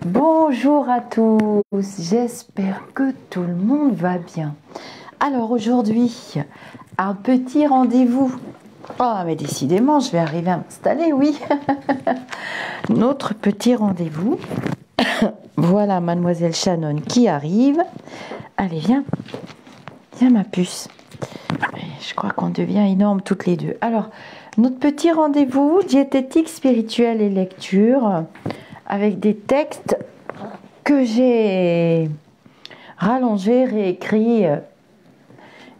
Bonjour à tous, j'espère que tout le monde va bien. Alors aujourd'hui, un petit rendez-vous. Oh mais décidément, je vais arriver à m'installer, oui. Notre petit rendez-vous. Voilà Mademoiselle Shannon qui arrive. Allez, viens. Viens ma puce. Je crois qu'on devient énorme toutes les deux. Alors, notre petit rendez-vous, diététique spirituelle et lecture, avec des textes que j'ai rallongés, réécrits,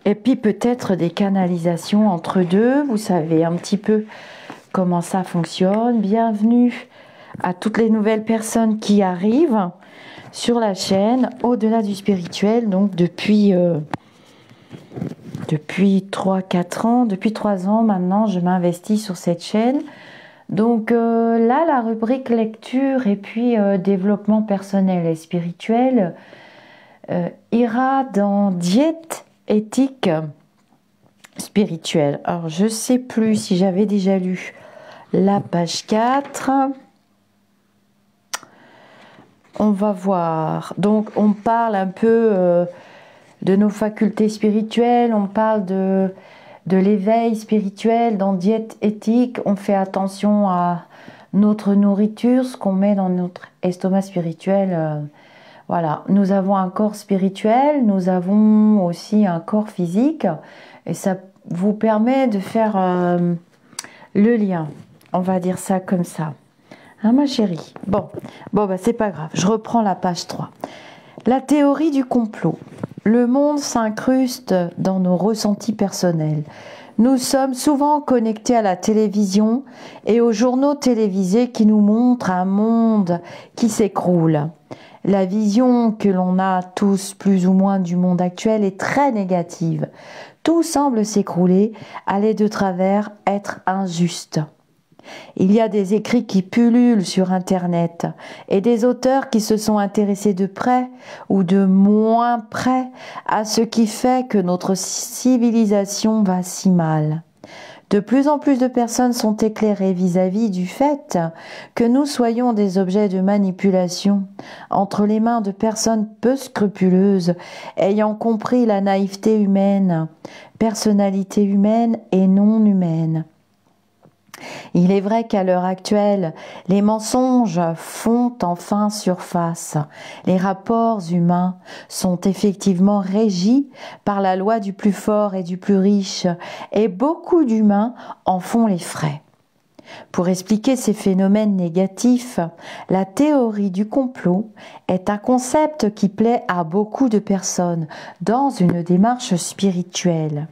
et puis peut-être des canalisations entre deux. Vous savez un petit peu comment ça fonctionne. Bienvenue à toutes les nouvelles personnes qui arrivent sur la chaîne Au-delà du spirituel, donc depuis 3-4 ans, depuis 3 ans maintenant, je m'investis sur cette chaîne. Donc là, la rubrique lecture et puis développement personnel et spirituel ira dans diète éthique spirituelle. Alors, je ne sais plus si j'avais déjà lu la page 4. On va voir. Donc, on parle un peu de nos facultés spirituelles, on parle de l'éveil spirituel. Dans diète éthique, on fait attention à notre nourriture, ce qu'on met dans notre estomac spirituel. Voilà, nous avons un corps spirituel, nous avons aussi un corps physique, et ça vous permet de faire le lien, on va dire ça comme ça. Hein, ma chérie? Bon, bah c'est pas grave, je reprends la page 3. La théorie du complot. Le monde s'incruste dans nos ressentis personnels. Nous sommes souvent connectés à la télévision et aux journaux télévisés qui nous montrent un monde qui s'écroule. La vision que l'on a tous plus ou moins du monde actuel est très négative. Tout semble s'écrouler, aller de travers, être injuste. Il y a des écrits qui pullulent sur Internet et des auteurs qui se sont intéressés de près ou de moins près à ce qui fait que notre civilisation va si mal. De plus en plus de personnes sont éclairées vis-à-vis du fait que nous soyons des objets de manipulation entre les mains de personnes peu scrupuleuses, ayant compris la naïveté humaine, personnalité humaine et non humaine. Il est vrai qu'à l'heure actuelle, les mensonges font enfin surface. Les rapports humains sont effectivement régis par la loi du plus fort et du plus riche, et beaucoup d'humains en font les frais. Pour expliquer ces phénomènes négatifs, la théorie du complot est un concept qui plaît à beaucoup de personnes dans une démarche spirituelle.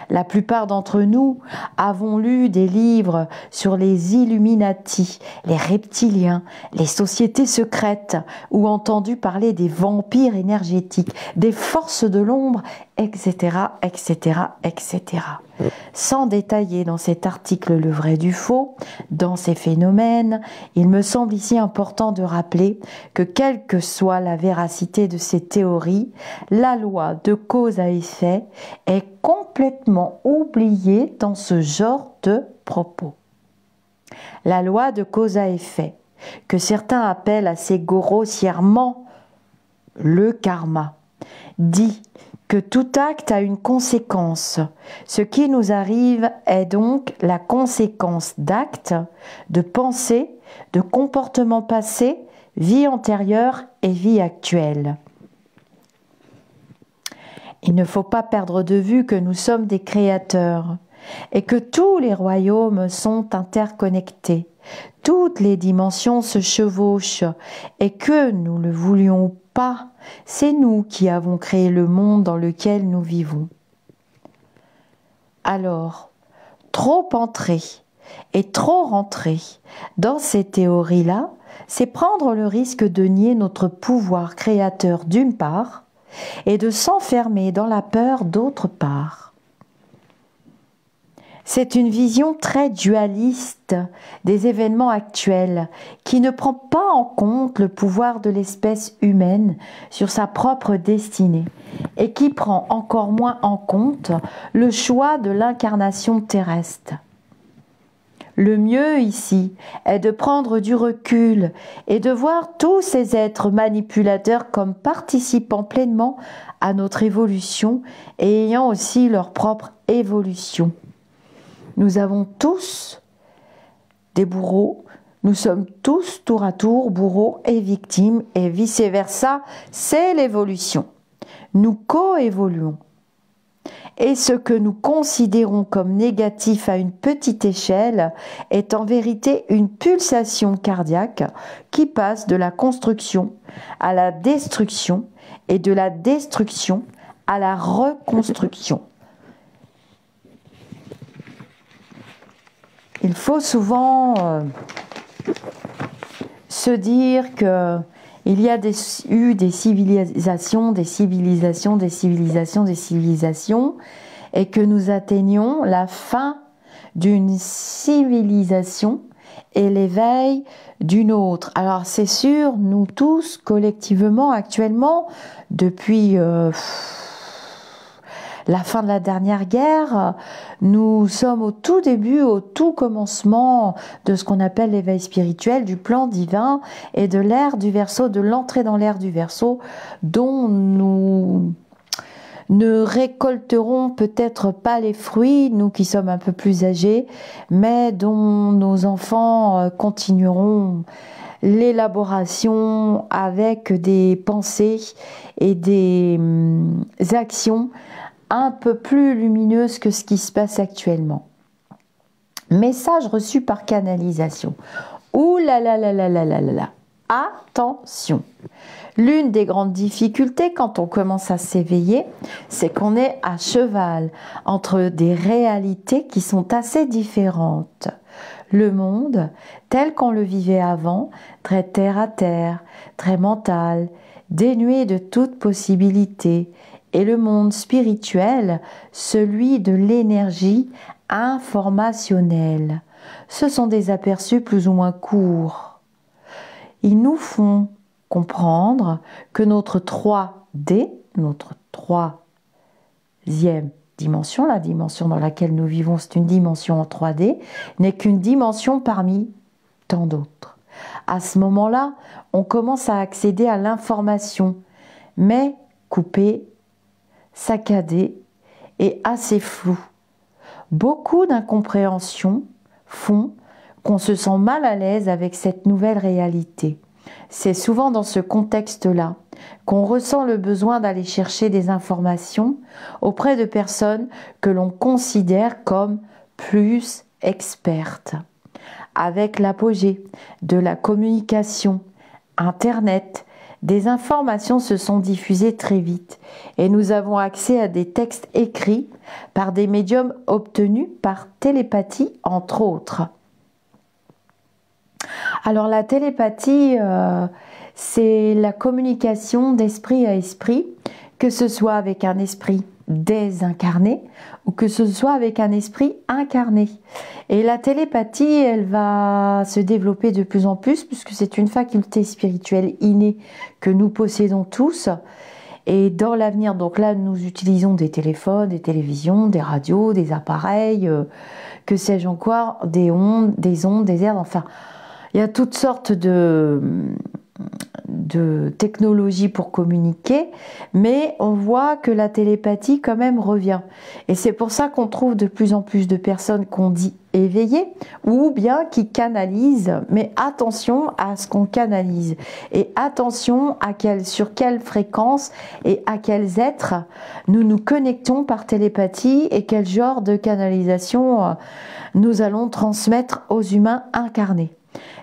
La plupart d'entre nous avons lu des livres sur les Illuminati, les reptiliens, les sociétés secrètes, ou entendu parler des vampires énergétiques, des forces de l'ombre, etc., etc., etc. Sans détailler dans cet article le vrai du faux, dans ces phénomènes, il me semble ici important de rappeler que quelle que soit la véracité de ces théories, la loi de cause à effet est complètement oubliée dans ce genre de propos. La loi de cause à effet, que certains appellent assez grossièrement le karma, dit que tout acte a une conséquence. Ce qui nous arrive est donc la conséquence d'actes, de pensées, de comportements passés, vie antérieure et vie actuelle. Il ne faut pas perdre de vue que nous sommes des créateurs et que tous les royaumes sont interconnectés. Toutes les dimensions se chevauchent et que nous le voulions ou pas, c'est nous qui avons créé le monde dans lequel nous vivons. Alors, trop entrer et trop rentrer dans ces théories-là, c'est prendre le risque de nier notre pouvoir créateur d'une part et de s'enfermer dans la peur d'autre part. C'est une vision très dualiste des événements actuels qui ne prend pas en compte le pouvoir de l'espèce humaine sur sa propre destinée et qui prend encore moins en compte le choix de l'incarnation terrestre. Le mieux ici est de prendre du recul et de voir tous ces êtres manipulateurs comme participant pleinement à notre évolution et ayant aussi leur propre évolution. Nous avons tous des bourreaux, nous sommes tous tour à tour bourreaux et victimes et vice-versa, c'est l'évolution. Nous coévoluons. Et ce que nous considérons comme négatif à une petite échelle est en vérité une pulsation cardiaque qui passe de la construction à la destruction et de la destruction à la reconstruction. Il faut souvent se dire que il y a eu des civilisations, et que nous atteignons la fin d'une civilisation et l'éveil d'une autre. Alors c'est sûr, nous tous, collectivement, actuellement, depuis la fin de la dernière guerre, nous sommes au tout début, au tout commencement de ce qu'on appelle l'éveil spirituel, du plan divin et de l'ère du Verseau, de l'entrée dans l'ère du Verseau, dont nous ne récolterons peut-être pas les fruits, nous qui sommes un peu plus âgés, mais dont nos enfants continueront l'élaboration avec des pensées et des actions un peu plus lumineuse que ce qui se passe actuellement. Message reçu par canalisation. Ouh là là là là là là là là. Attention. L'une des grandes difficultés quand on commence à s'éveiller, c'est qu'on est à cheval entre des réalités qui sont assez différentes. Le monde, tel qu'on le vivait avant, très terre à terre, très mental, dénué de toute possibilité, et le monde spirituel, celui de l'énergie informationnelle. Ce sont des aperçus plus ou moins courts. Ils nous font comprendre que notre 3D, notre troisième dimension, la dimension dans laquelle nous vivons, c'est une dimension en 3D, n'est qu'une dimension parmi tant d'autres. À ce moment-là, on commence à accéder à l'information, mais coupée, saccadé et assez flou. Beaucoup d'incompréhensions font qu'on se sent mal à l'aise avec cette nouvelle réalité. C'est souvent dans ce contexte-là qu'on ressent le besoin d'aller chercher des informations auprès de personnes que l'on considère comme plus expertes. Avec l'apogée de la communication, Internet, des informations se sont diffusées très vite et nous avons accès à des textes écrits par des médiums obtenus par télépathie, entre autres. Alors la télépathie, c'est la communication d'esprit à esprit, que ce soit avec un esprit désincarné ou que ce soit avec un esprit incarné. Et la télépathie, elle va se développer de plus en plus puisque c'est une faculté spirituelle innée que nous possédons tous. Et dans l'avenir, donc là, nous utilisons des téléphones, des télévisions, des radios, des appareils, que sais-je encore, des ondes, des airs, enfin, il y a toutes sortes de technologies pour communiquer, mais on voit que la télépathie quand même revient. Et c'est pour ça qu'on trouve de plus en plus de personnes qu'on dit éveillées ou bien qui canalisent, mais attention à ce qu'on canalise et attention à sur quelle fréquence et à quels êtres nous nous connectons par télépathie et quel genre de canalisation nous allons transmettre aux humains incarnés.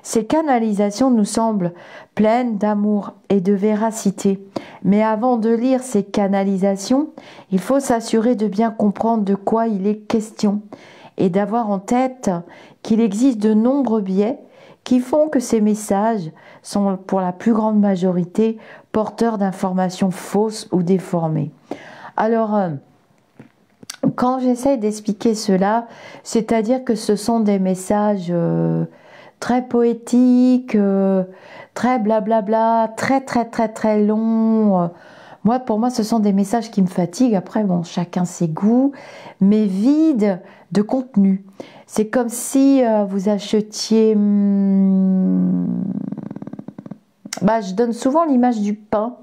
Ces canalisations nous semblent pleines d'amour et de véracité. Mais avant de lire ces canalisations, il faut s'assurer de bien comprendre de quoi il est question et d'avoir en tête qu'il existe de nombreux biais qui font que ces messages sont pour la plus grande majorité porteurs d'informations fausses ou déformées. Alors, quand j'essaie d'expliquer cela, c'est-à-dire que ce sont des messages très poétique, très blablabla, très longs, Moi, pour moi, ce sont des messages qui me fatiguent. Après, bon, chacun ses goûts, mais vides de contenu. C'est comme si vous achetiez... je donne souvent l'image du pain.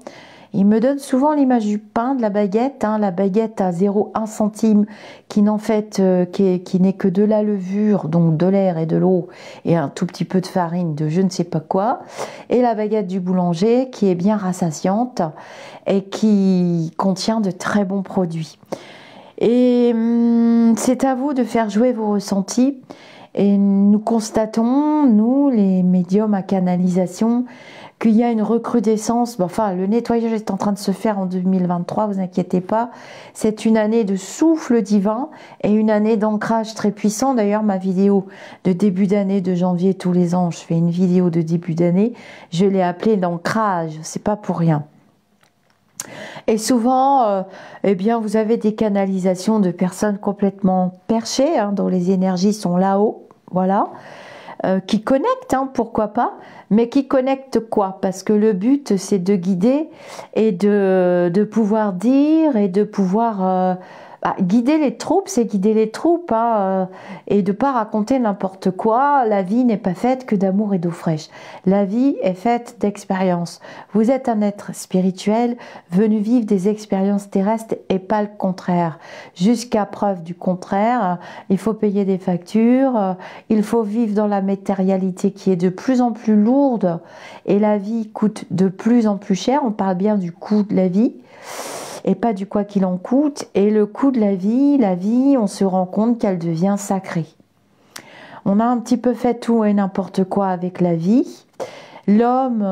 Il me donne souvent l'image du pain, de la baguette, hein, la baguette à 0,1 centime, qui n'en fait, qui n'est que de la levure, donc de l'air et de l'eau, et un tout petit peu de farine, de je ne sais pas quoi, et la baguette du boulanger, qui est bien rassasiante, et qui contient de très bons produits. Et c'est à vous de faire jouer vos ressentis, et nous constatons, nous, les médiums à canalisation, qu'il y a une recrudescence. Enfin, le nettoyage est en train de se faire en 2023, vous inquiétez pas. C'est une année de souffle divin et une année d'ancrage très puissant. D'ailleurs, ma vidéo de début d'année de janvier, tous les ans, je fais une vidéo de début d'année, je l'ai appelée l'ancrage, c'est pas pour rien. Et souvent, eh bien, vous avez des canalisations de personnes complètement perchées, hein, dont les énergies sont là-haut, voilà. Qui connectent, hein, pourquoi pas, mais qui connectent quoi? Parce que le but, c'est de guider et de pouvoir dire et de pouvoir... guider les troupes, c'est guider les troupes, hein, et de pas raconter n'importe quoi. La vie n'est pas faite que d'amour et d'eau fraîche. La vie est faite d'expériences. Vous êtes un être spirituel venu vivre des expériences terrestres et pas le contraire. Jusqu'à preuve du contraire, il faut payer des factures, il faut vivre dans la matérialité qui est de plus en plus lourde et la vie coûte de plus en plus cher. On parle bien du coût de la vie et pas du quoi qu'il en coûte. Et le coût de la vie, on se rend compte qu'elle devient sacrée. On a un petit peu fait tout et n'importe quoi avec la vie. L'homme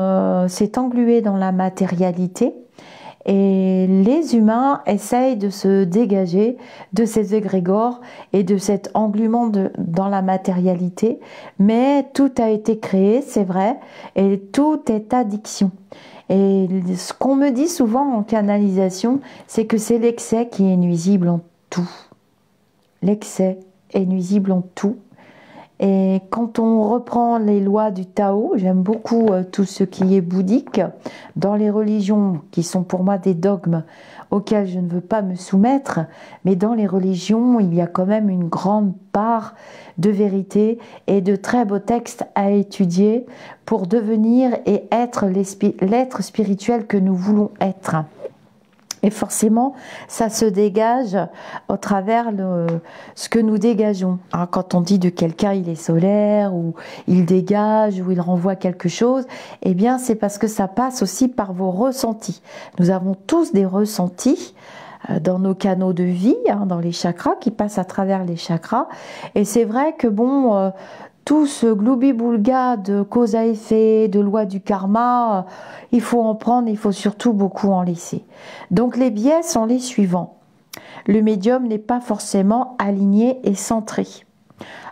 s'est englué dans la matérialité et les humains essayent de se dégager de ces égrégores et de cet engluement dans la matérialité. Mais tout a été créé, c'est vrai, et tout est addiction. Et ce qu'on me dit souvent en canalisation, c'est que c'est l'excès qui est nuisible en tout. L'excès est nuisible en tout. Et quand on reprend les lois du Tao, j'aime beaucoup tout ce qui est bouddhique, dans les religions qui sont pour moi des dogmes auxquels je ne veux pas me soumettre, mais dans les religions, il y a quand même une grande part de vérité et de très beaux textes à étudier pour devenir et être l'être spirituel que nous voulons être. Et forcément, ça se dégage au travers ce que nous dégageons. Hein, quand on dit de quelqu'un il est solaire, ou il dégage, ou il renvoie quelque chose, eh bien c'est parce que ça passe aussi par vos ressentis. Nous avons tous des ressentis dans nos canaux de vie, hein, dans les chakras, qui passent à travers les chakras. Et c'est vrai que bon... tout ce gloubi-boulga de cause à effet, de loi du karma, il faut en prendre, il faut surtout beaucoup en laisser. Donc les biais sont les suivants. Le médium n'est pas forcément aligné et centré.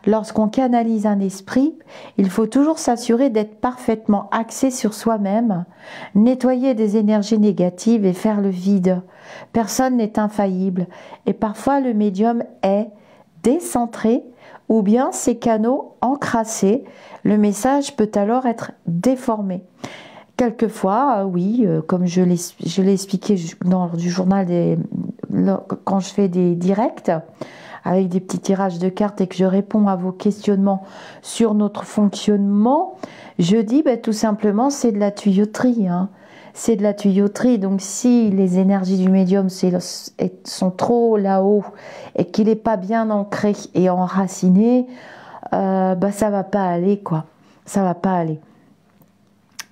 Lorsqu'on canalise un esprit, il faut toujours s'assurer d'être parfaitement axé sur soi-même, nettoyer des énergies négatives et faire le vide. Personne n'est infaillible et parfois le médium est décentré ou bien ces canaux encrassés, le message peut alors être déformé. Quelquefois, oui, comme je l'ai expliqué dans du journal quand je fais des directs, avec des petits tirages de cartes et que je réponds à vos questionnements sur notre fonctionnement, je dis tout simplement c'est de la tuyauterie, hein. C'est de la tuyauterie, donc si les énergies du médium sont trop là-haut et qu'il n'est pas bien ancré et enraciné, ça va pas aller, quoi. Ça va pas aller.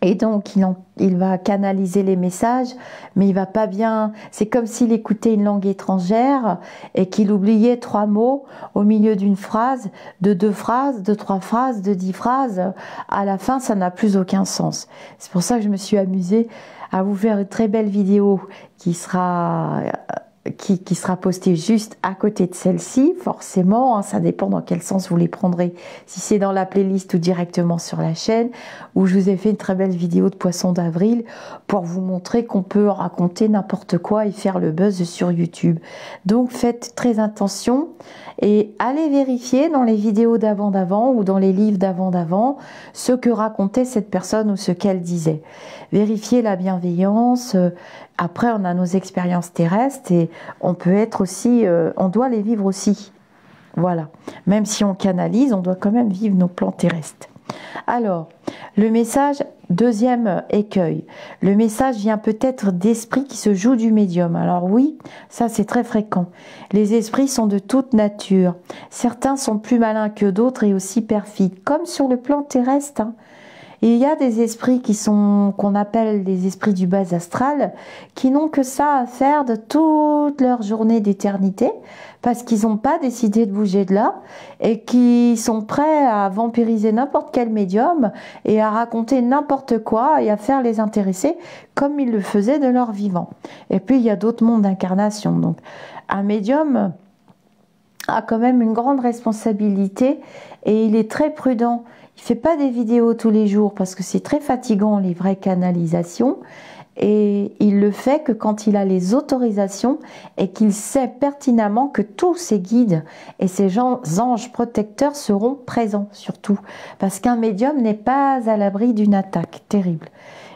Et donc, il va canaliser les messages, mais il va pas bien... C'est comme s'il écoutait une langue étrangère et qu'il oubliait 3 mots au milieu d'une phrase, de 2 phrases, de 3 phrases, de 10 phrases. À la fin, ça n'a plus aucun sens. C'est pour ça que je me suis amusée à vous faire une très belle vidéo qui sera qui sera postée juste à côté de celle-ci, forcément, hein, ça dépend dans quel sens vous les prendrez, si c'est dans la playlist ou directement sur la chaîne, où je vous ai fait une très belle vidéo de Poisson d'avril pour vous montrer qu'on peut raconter n'importe quoi et faire le buzz sur YouTube. Donc faites très attention et allez vérifier dans les vidéos d'avant ou dans les livres d'avant ce que racontait cette personne ou ce qu'elle disait. Vérifiez la bienveillance. Après, on a nos expériences terrestres et on peut être aussi, on doit les vivre aussi. Voilà. Même si on canalise, on doit quand même vivre nos plans terrestres. Alors, le message, deuxième écueil. Le message vient peut-être d'esprits qui se jouent du médium. Alors oui, ça c'est très fréquent. Les esprits sont de toute nature. Certains sont plus malins que d'autres et aussi perfides, comme sur le plan terrestre, hein. Il y a des esprits qui sont, qu'on appelle des esprits du bas astral, qui n'ont que ça à faire de toute leur journée d'éternité, parce qu'ils n'ont pas décidé de bouger de là, et qui sont prêts à vampiriser n'importe quel médium, et à raconter n'importe quoi, et à faire les intéressés, comme ils le faisaient de leur vivant. Et puis il y a d'autres mondes d'incarnation. Donc un médium a quand même une grande responsabilité, et il est très prudent. Il ne fait pas des vidéos tous les jours parce que c'est très fatigant les vraies canalisations, et il le fait que quand il a les autorisations et qu'il sait pertinemment que tous ses guides et ses anges protecteurs seront présents surtout, parce qu'un médium n'est pas à l'abri d'une attaque terrible.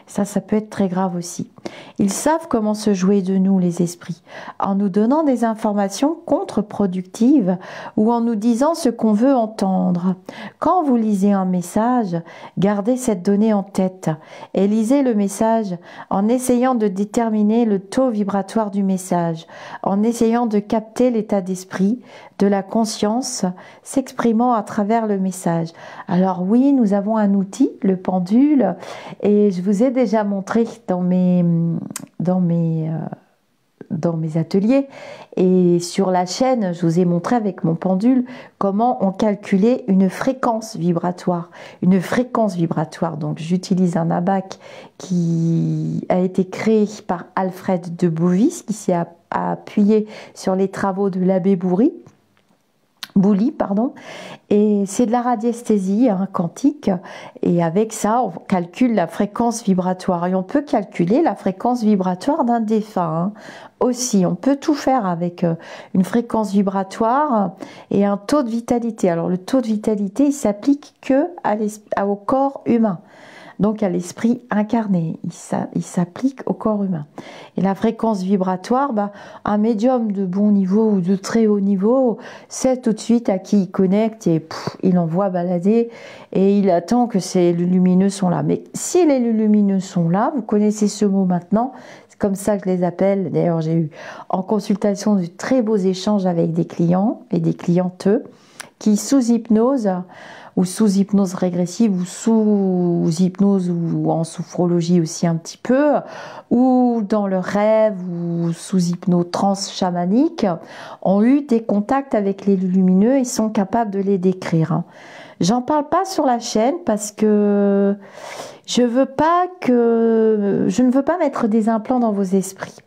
Ça peut être très grave aussi. Ils savent comment se jouer de nous, les esprits, en nous donnant des informations contre-productives ou en nous disant ce qu'on veut entendre. Quand vous lisez un message, gardez cette donnée en tête et lisez le message en essayant de déterminer le taux vibratoire du message, en essayant de capter l'état d'esprit, de la conscience s'exprimant à travers le message. Alors oui, nous avons un outil, le pendule, et je vous ai déjà montré dans mes ateliers et sur la chaîne, je vous ai montré avec mon pendule comment on calculait une fréquence vibratoire. Une fréquence vibratoire, donc j'utilise un abaque qui a été créé par Alfred de Bovis, qui s'est appuyé sur les travaux de l'abbé Bouli, et c'est de la radiesthésie quantique, et avec ça on calcule la fréquence vibratoire, et on peut calculer la fréquence vibratoire d'un défunt aussi. On peut tout faire avec une fréquence vibratoire et un taux de vitalité. Alors le taux de vitalité, il s'applique que au corps humain, donc à l'esprit incarné, il s'applique au corps humain. Et la fréquence vibratoire, un médium de bon niveau ou de très haut niveau sait tout de suite à qui il connecte, et il envoie balader et il attend que ces lumineux sont là. Mais si les lumineux sont là, vous connaissez ce mot maintenant, c'est comme ça que je les appelle. D'ailleurs, j'ai eu en consultation de très beaux échanges avec des clients et des clientes qui, sous hypnose, ou sous hypnose régressive, ou sous hypnose, ou en sophrologie aussi un petit peu, ou dans le rêve, ou sous hypnose trans-chamanique, ont eu des contacts avec les lumineux et sont capables de les décrire. J'en parle pas sur la chaîne parce que je ne veux pas mettre des implants dans vos esprits.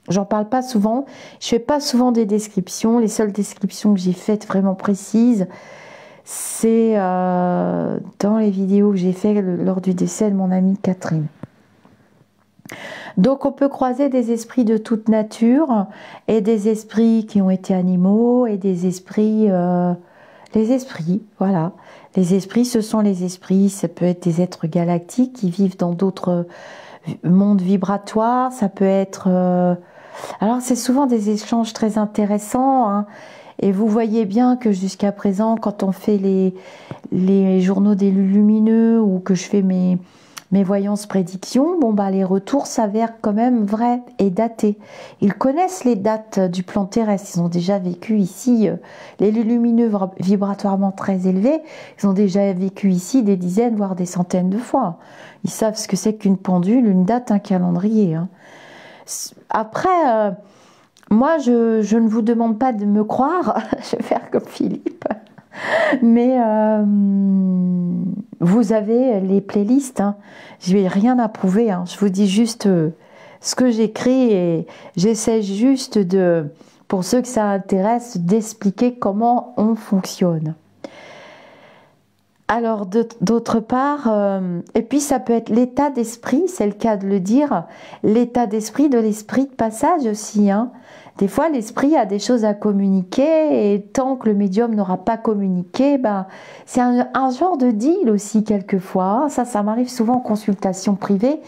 J'en parle pas souvent, je fais pas souvent des descriptions. Les seules descriptions que j'ai faites vraiment précises, c'est dans les vidéos que j'ai fait lors du décès de mon amie Catherine. Donc on peut croiser des esprits de toute nature, et des esprits qui ont été animaux, et des esprits, les esprits, voilà. Les esprits, ce sont les esprits, ça peut être des êtres galactiques qui vivent dans d'autres mondes vibratoires, ça peut être... Alors c'est souvent des échanges très intéressants, et vous voyez bien que jusqu'à présent, quand on fait les journaux des lumineux, ou que je fais mes voyances prédictions, les retours s'avèrent quand même vrais et datés. Ils connaissent les dates du plan terrestre, ils ont déjà vécu ici, les lumineux vibratoirement très élevés, ils ont déjà vécu ici des dizaines, voire des centaines de fois. Ils savent ce que c'est qu'une pendule, une date, un calendrier. Après, moi, je ne vous demande pas de me croire, je vais faire comme Philippe, mais vous avez les playlists, je n'ai rien à prouver, je vous dis juste ce que j'écris et j'essaie juste de, pour ceux que ça intéresse, d'expliquer comment on fonctionne. Alors, d'autre part, et puis ça peut être l'état d'esprit, c'est le cas de le dire, l'état d'esprit de l'esprit de passage aussi. Hein. Des fois, l'esprit a des choses à communiquer et tant que le médium n'aura pas communiqué, ben, c'est un genre de deal aussi quelquefois. Ça m'arrive souvent en consultation privée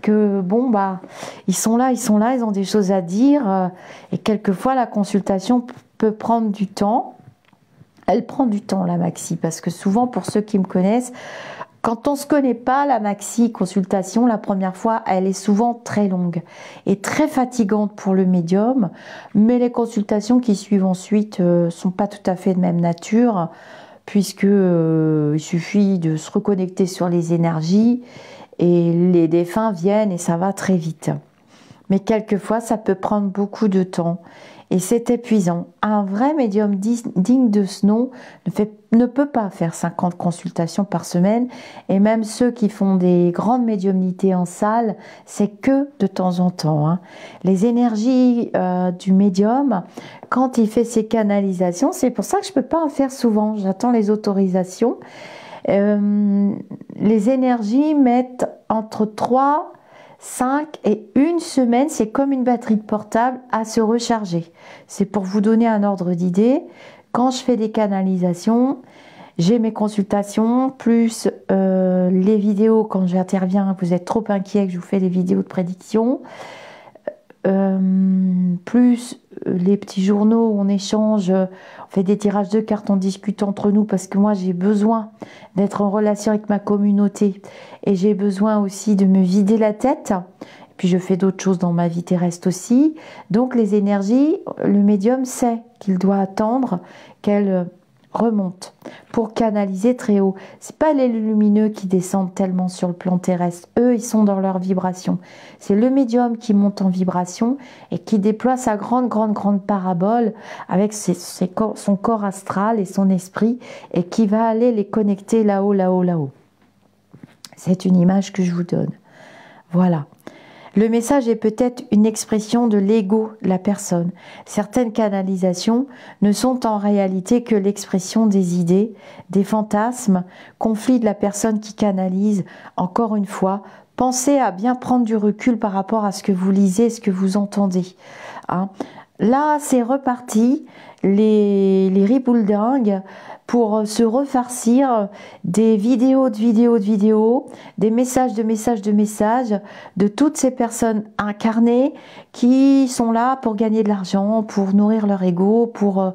que, bon, bah, ils sont là, ils ont des choses à dire et quelquefois la consultation peut prendre du temps. Elle prend du temps, la maxi, parce que souvent, pour ceux qui me connaissent, quand on ne se connaît pas, la maxi consultation, la première fois, elle est souvent très longue et très fatigante pour le médium, mais les consultations qui suivent ensuite ne sont pas tout à fait de même nature, puisque il suffit de se reconnecter sur les énergies et les défunts viennent et ça va très vite. Mais quelquefois, ça peut prendre beaucoup de temps. Et c'est épuisant. Un vrai médium digne de ce nom ne peut pas faire 50 consultations par semaine. Et même ceux qui font des grandes médiumnités en salle, c'est que de temps en temps. Hein. Les énergies du médium, quand il fait ses canalisations, c'est pour ça que je ne peux pas en faire souvent. J'attends les autorisations. Les énergies mettent entre 3... 5 et une semaine, c'est comme une batterie de portable à se recharger. C'est pour vous donner un ordre d'idée. Quand je fais des canalisations, j'ai mes consultations, plus les vidéos quand j'interviens, vous êtes trop inquiets que je vous fais des vidéos de prédiction, plus les petits journaux où on échange, on fait des tirages de cartes, on discute entre nous parce que moi j'ai besoin d'être en relation avec ma communauté et j'ai besoin aussi de me vider la tête. Et puis je fais d'autres choses dans ma vie terrestre aussi. Donc les énergies, le médium sait qu'il doit attendre qu'elles remontent pour canaliser très haut. C'est pas les lumineux qui descendent tellement sur le plan terrestre. Eux, ils sont dans leur vibration. C'est le médium qui monte en vibration et qui déploie sa grande parabole avec son corps astral et son esprit et qui va aller les connecter là-haut. C'est une image que je vous donne. Voilà. Le message est peut-être une expression de l'ego de la personne. Certaines canalisations ne sont en réalité que l'expression des idées, des fantasmes, conflits de la personne qui canalise. Encore une fois, pensez à bien prendre du recul par rapport à ce que vous lisez, ce que vous entendez. Hein. Là, c'est reparti, les ribouledingues, pour se refarcir des vidéos, des messages de toutes ces personnes incarnées qui sont là pour gagner de l'argent, pour nourrir leur ego, pour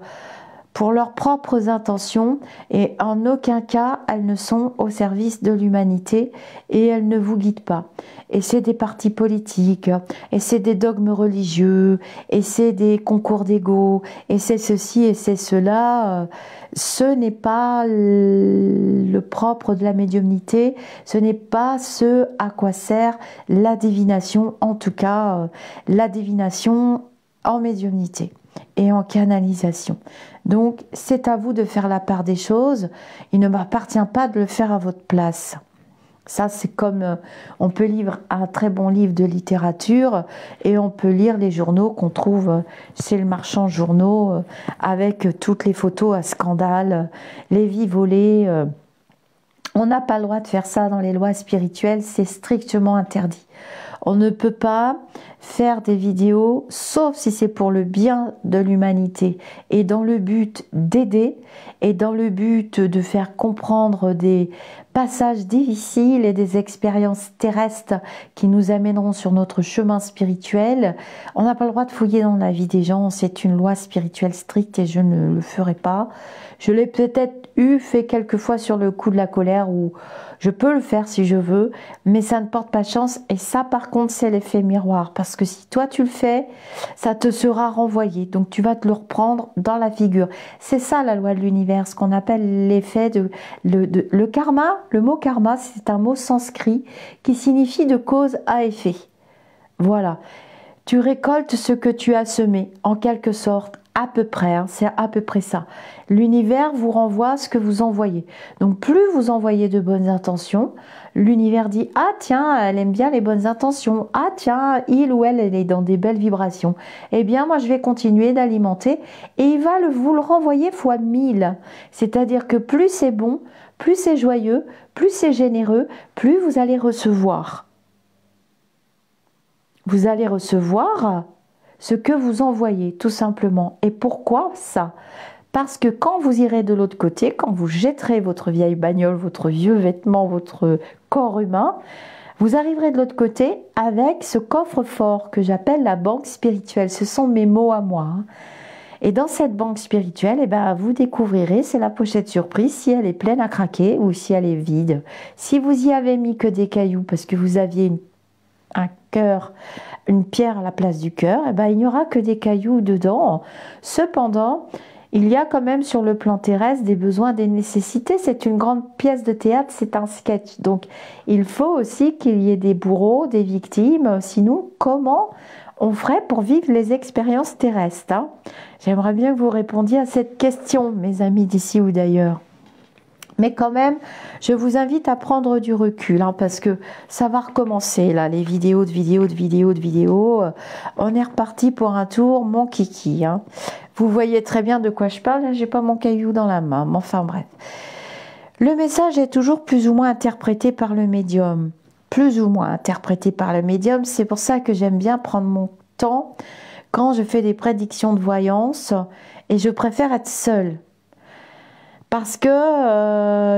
leurs propres intentions et en aucun cas elles ne sont au service de l'humanité et elles ne vous guident pas. Et c'est des partis politiques, et c'est des dogmes religieux, et c'est des concours d'ego, et c'est ceci et c'est cela. Ce n'est pas le propre de la médiumnité, ce n'est pas ce à quoi sert la divination, en tout cas la divination en médiumnité et en canalisation. Donc c'est à vous de faire la part des choses, il ne m'appartient pas de le faire à votre place. Ça, c'est comme on peut lire un très bon livre de littérature et on peut lire les journaux qu'on trouve chez le marchand journaux avec toutes les photos à scandale, les vies volées. On n'a pas le droit de faire ça dans les lois spirituelles, c'est strictement interdit. On ne peut pas faire des vidéos, sauf si c'est pour le bien de l'humanité et dans le but d'aider et dans le but de faire comprendre des passages difficiles et des expériences terrestres qui nous amèneront sur notre chemin spirituel. On n'a pas le droit de fouiller dans la vie des gens, c'est une loi spirituelle stricte et je ne le ferai pas. Je l'ai peut-être fait quelques fois sur le coup de la colère où je peux le faire si je veux, mais ça ne porte pas chance et ça par contre c'est l'effet miroir parce que si toi tu le fais, ça te sera renvoyé, donc tu vas te le reprendre dans la figure. C'est ça la loi de l'univers, ce qu'on appelle l'effet le karma. Le mot karma, c'est un mot sanskrit qui signifie de cause à effet. Voilà, tu récoltes ce que tu as semé, en quelque sorte. À peu près, hein, c'est à peu près ça. L'univers vous renvoie ce que vous envoyez. Donc plus vous envoyez de bonnes intentions, l'univers dit « Ah tiens, elle aime bien les bonnes intentions. Ah tiens, il ou elle est dans des belles vibrations. Eh bien moi je vais continuer d'alimenter. » Et il va vous le renvoyer fois 1000. C'est-à-dire que plus c'est bon, plus c'est joyeux, plus c'est généreux, plus vous allez recevoir. Vous allez recevoir ce que vous envoyez, tout simplement. Et pourquoi ça? Parce que quand vous irez de l'autre côté, quand vous jetterez votre vieille bagnole, votre vieux vêtement, votre corps humain, vous arriverez de l'autre côté avec ce coffre-fort que j'appelle la banque spirituelle. Ce sont mes mots à moi. Hein. Et dans cette banque spirituelle, eh ben, vous découvrirez, c'est la pochette surprise, si elle est pleine à craquer ou si elle est vide. Si vous y avez mis que des cailloux parce que vous aviez un cœur, une pierre à la place du cœur, eh ben, il n'y aura que des cailloux dedans. Cependant, il y a quand même sur le plan terrestre des besoins, des nécessités. C'est une grande pièce de théâtre, c'est un sketch. Donc, il faut aussi qu'il y ait des bourreaux, des victimes. Sinon, comment on ferait pour vivre les expériences terrestres, hein? J'aimerais bien que vous répondiez à cette question, mes amis d'ici ou d'ailleurs. Mais quand même, je vous invite à prendre du recul, hein, parce que ça va recommencer, là, les vidéos. On est reparti pour un tour, mon kiki. Hein. Vous voyez très bien de quoi je parle, là, j'ai pas mon caillou dans la main, mais enfin bref. Le message est toujours plus ou moins interprété par le médium. Plus ou moins interprété par le médium, c'est pour ça que j'aime bien prendre mon temps quand je fais des prédictions de voyance, et je préfère être seule. Parce que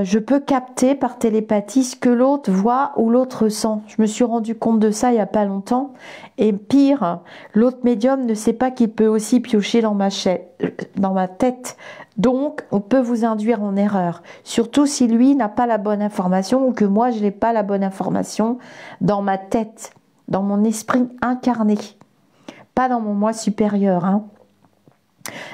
je peux capter par télépathie ce que l'autre voit ou l'autre ressent. Je me suis rendu compte de ça il n'y a pas longtemps. Et pire, l'autre médium ne sait pas qu'il peut aussi piocher dans ma tête. Donc, on peut vous induire en erreur. Surtout si lui n'a pas la bonne information ou que moi, je n'ai pas la bonne information dans ma tête, dans mon esprit incarné. Pas dans mon moi supérieur, hein.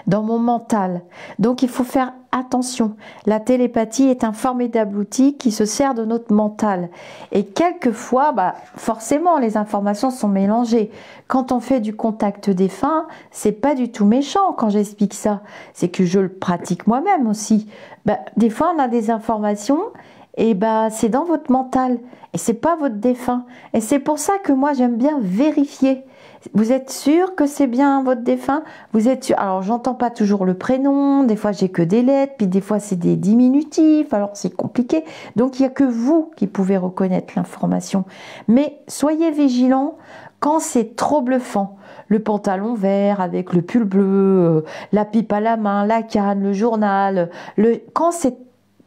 Dans mon mental. Donc il faut faire attention. La télépathie est un formidable outil qui se sert de notre mental. Et quelquefois, forcément, les informations sont mélangées. Quand on fait du contact défunt, c'est pas du tout méchant quand j'explique ça. C'est que je le pratique moi-même aussi. Des fois, on a des informations et c'est dans votre mental. Et c'est pas votre défunt. Et c'est pour ça que moi, j'aime bien vérifier. Vous êtes sûr que c'est bien votre défunt? Vous êtes sûr? Alors, j'entends pas toujours le prénom. Des fois, j'ai que des lettres. Puis des fois, c'est des diminutifs. Alors, c'est compliqué. Donc, il n'y a que vous qui pouvez reconnaître l'information. Mais soyez vigilants quand c'est trop bluffant. Le pantalon vert avec le pull bleu, la pipe à la main, la canne, le journal. Quand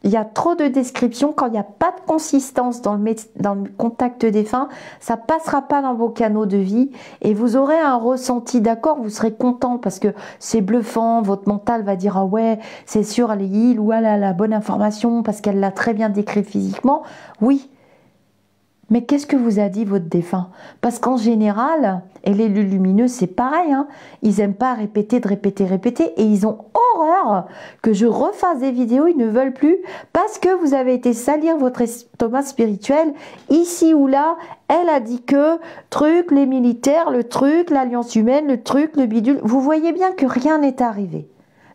il y a trop de descriptions, quand il n'y a pas de consistance dans le contact défunt, ça ne passera pas dans vos canaux de vie et vous aurez un ressenti, d'accord, vous serez content parce que c'est bluffant, votre mental va dire « Ah ouais, c'est sûr, elle est heal ou elle a la bonne information parce qu'elle l'a très bien décrit physiquement. » Oui, mais qu'est-ce que vous a dit votre défunt? Parce qu'en général, et les lumineux, c'est pareil, hein, ils n'aiment pas répéter, et ils ont horreur que je refasse des vidéos, ils ne veulent plus, parce que vous avez été salir votre estomac spirituel, ici ou là, elle a dit que, truc, les militaires, le truc, l'alliance humaine, le truc, le bidule, vous voyez bien que rien n'est arrivé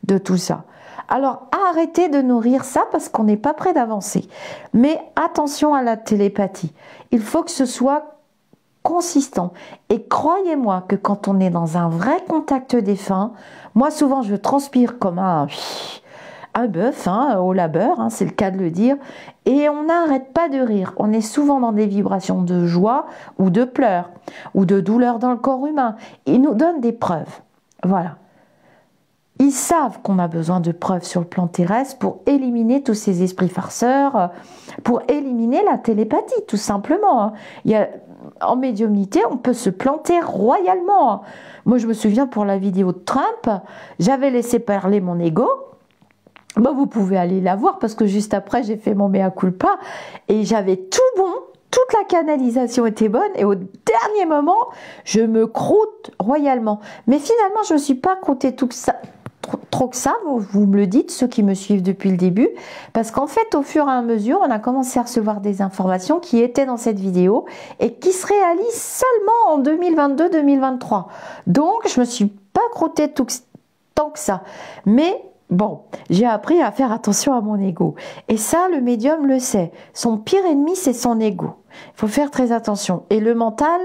de tout ça. Alors, arrêtez de nourrir ça parce qu'on n'est pas prêt d'avancer. Mais attention à la télépathie. Il faut que ce soit consistant. Et croyez-moi que quand on est dans un vrai contact défunt, moi souvent je transpire comme un bœuf au labeur, hein, c'est le cas de le dire, et on n'arrête pas de rire. On est souvent dans des vibrations de joie ou de pleurs ou de douleur dans le corps humain. Ils nous donnent des preuves. Voilà. Ils savent qu'on a besoin de preuves sur le plan terrestre pour éliminer tous ces esprits farceurs, pour éliminer la télépathie, tout simplement. En médiumnité, on peut se planter royalement. Moi, je me souviens pour la vidéo de Trump, j'avais laissé parler mon ego. Vous pouvez aller la voir parce que juste après, j'ai fait mon mea culpa et j'avais tout bon. Toute la canalisation était bonne et au dernier moment, je me croûte royalement. Mais finalement, je ne me suis pas croûté tout ça. Trop que ça, vous me le dites, ceux qui me suivent depuis le début, parce qu'en fait, au fur et à mesure, on a commencé à recevoir des informations qui étaient dans cette vidéo et qui se réalisent seulement en 2022-2023. Donc, je me suis pas croûté tant que ça. Mais bon, j'ai appris à faire attention à mon ego. Et ça, le médium le sait. Son pire ennemi, c'est son ego. Il faut faire très attention. Et le mental,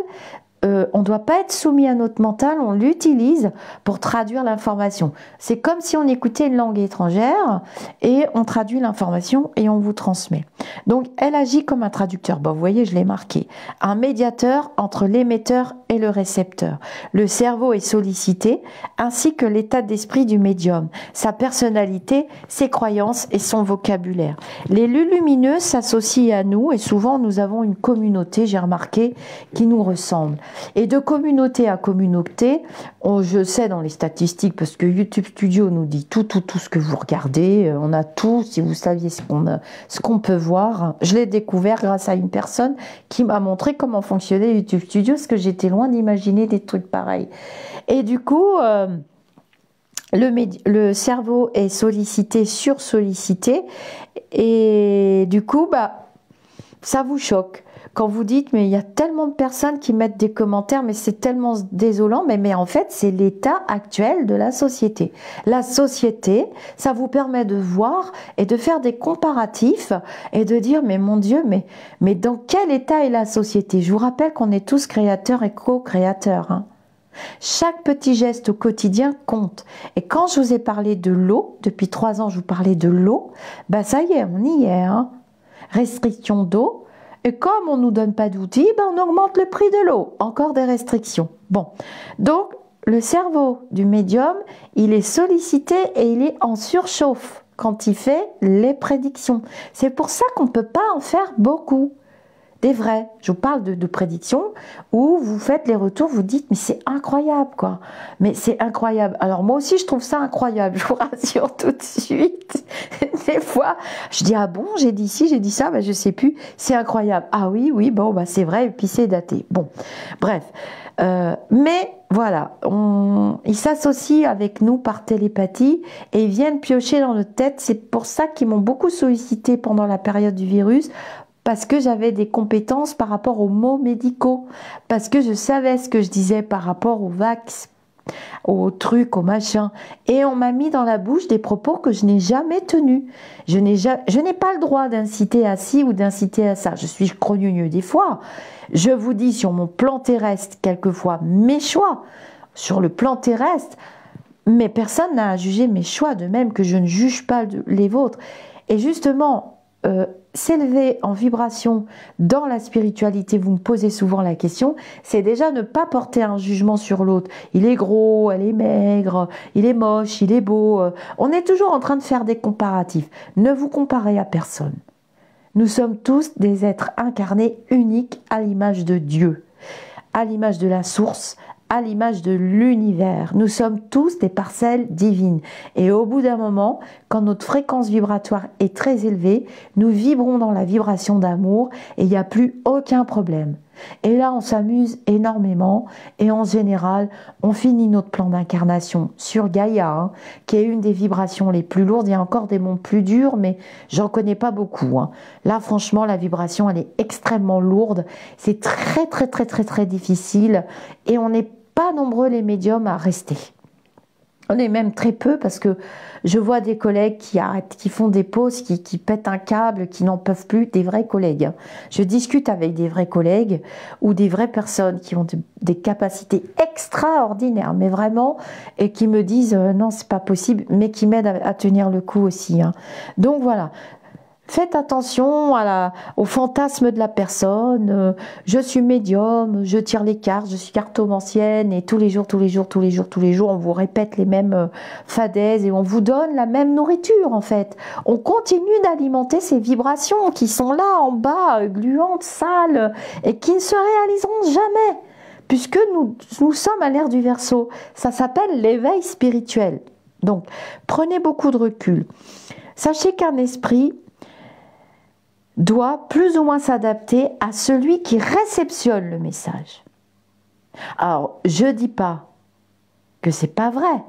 on ne doit pas être soumis à notre mental, on l'utilise pour traduire l'information. C'est comme si on écoutait une langue étrangère et on traduit l'information et on vous transmet. Donc elle agit comme un traducteur. Bon, vous voyez, je l'ai marqué. Un médiateur entre l'émetteur et le récepteur. Le cerveau est sollicité, ainsi que l'état d'esprit du médium, sa personnalité, ses croyances et son vocabulaire. Les lumineux s'associent à nous et souvent nous avons une communauté, j'ai remarqué, qui nous ressemble. Et de communauté à communauté, je sais dans les statistiques, parce que YouTube Studio nous dit tout ce que vous regardez, on a tout, si vous saviez ce qu'on peut voir. Je l'ai découvert grâce à une personne qui m'a montré comment fonctionnait YouTube Studio, parce que j'étais loin d'imaginer des trucs pareils. Et du coup, le cerveau est sollicité, sursollicité, et du coup, ça vous choque. Quand vous dites, mais il y a tellement de personnes qui mettent des commentaires, mais c'est tellement désolant, mais en fait, c'est l'état actuel de la société. La société, ça vous permet de voir et de faire des comparatifs et de dire, mais mon Dieu, mais dans quel état est la société? Je vous rappelle qu'on est tous créateurs et co-créateurs, hein. Chaque petit geste au quotidien compte. Et quand je vous ai parlé de l'eau, depuis 3 ans, je vous parlais de l'eau, ça y est, on y est, hein. Restriction d'eau. Et comme on ne nous donne pas d'outils, on augmente le prix de l'eau. Encore des restrictions. Bon, donc le cerveau du médium, il est sollicité et il est en surchauffe quand il fait les prédictions. C'est pour ça qu'on ne peut pas en faire beaucoup. Des vrais. Je vous parle de prédictions où vous faites les retours, vous dites, mais c'est incroyable, quoi. Mais c'est incroyable. Alors moi aussi, je trouve ça incroyable. Je vous rassure tout de suite. Des fois, je dis, ah bon, j'ai dit ci, j'ai dit ça, je sais plus. C'est incroyable. Ah oui, bon, c'est vrai, et puis c'est daté. Bon, bref. Mais voilà, ils s'associent avec nous par télépathie et ils viennent piocher dans notre tête. C'est pour ça qu'ils m'ont beaucoup sollicité pendant la période du virus, parce que j'avais des compétences par rapport aux mots médicaux, parce que je savais ce que je disais par rapport aux vax, aux trucs, aux machins. Et on m'a mis dans la bouche des propos que je n'ai jamais tenus. Je n'ai pas le droit d'inciter à ci ou d'inciter à ça. Je suis crogneux des fois. Je vous dis sur mon plan terrestre, quelquefois mes choix, sur le plan terrestre, mais personne n'a à juger mes choix, de même que je ne juge pas les vôtres. Et justement, s'élever en vibration dans la spiritualité, vous me posez souvent la question, c'est déjà ne pas porter un jugement sur l'autre. Il est gros, elle est maigre, il est moche, il est beau. On est toujours en train de faire des comparatifs. Ne vous comparez à personne. Nous sommes tous des êtres incarnés uniques à l'image de Dieu, à l'image de la source, à l'image de l'univers. Nous sommes tous des parcelles divines. Et au bout d'un moment, quand notre fréquence vibratoire est très élevée, nous vibrons dans la vibration d'amour et il n'y a plus aucun problème. Et là, on s'amuse énormément et en général, on finit notre plan d'incarnation sur Gaïa, hein, qui est une des vibrations les plus lourdes. Il y a encore des mondes plus durs, mais j'en connais pas beaucoup, hein. Là, franchement, la vibration, elle est extrêmement lourde. C'est très, très, très, très, très difficile et on n'est pas nombreux les médiums à rester. On est même très peu parce que je vois des collègues qui arrêtent, qui font des pauses, qui pètent un câble, qui n'en peuvent plus, des vrais collègues. Je discute avec des vrais collègues ou des vraies personnes qui ont des capacités extraordinaires, mais vraiment, et qui me disent non, c'est pas possible, mais qui m'aident à tenir le coup aussi, hein. Donc voilà. Faites attention au fantasme de la personne. Je suis médium, je tire les cartes, je suis cartomancienne et tous les jours, on vous répète les mêmes fadaises et on vous donne la même nourriture en fait. On continue d'alimenter ces vibrations qui sont là en bas, gluantes, sales et qui ne se réaliseront jamais puisque nous sommes à l'ère du Verseau. Ça s'appelle l'éveil spirituel. Donc, prenez beaucoup de recul. Sachez qu'un esprit doit plus ou moins s'adapter à celui qui réceptionne le message. Alors, je ne dis pas que c'est pas vrai.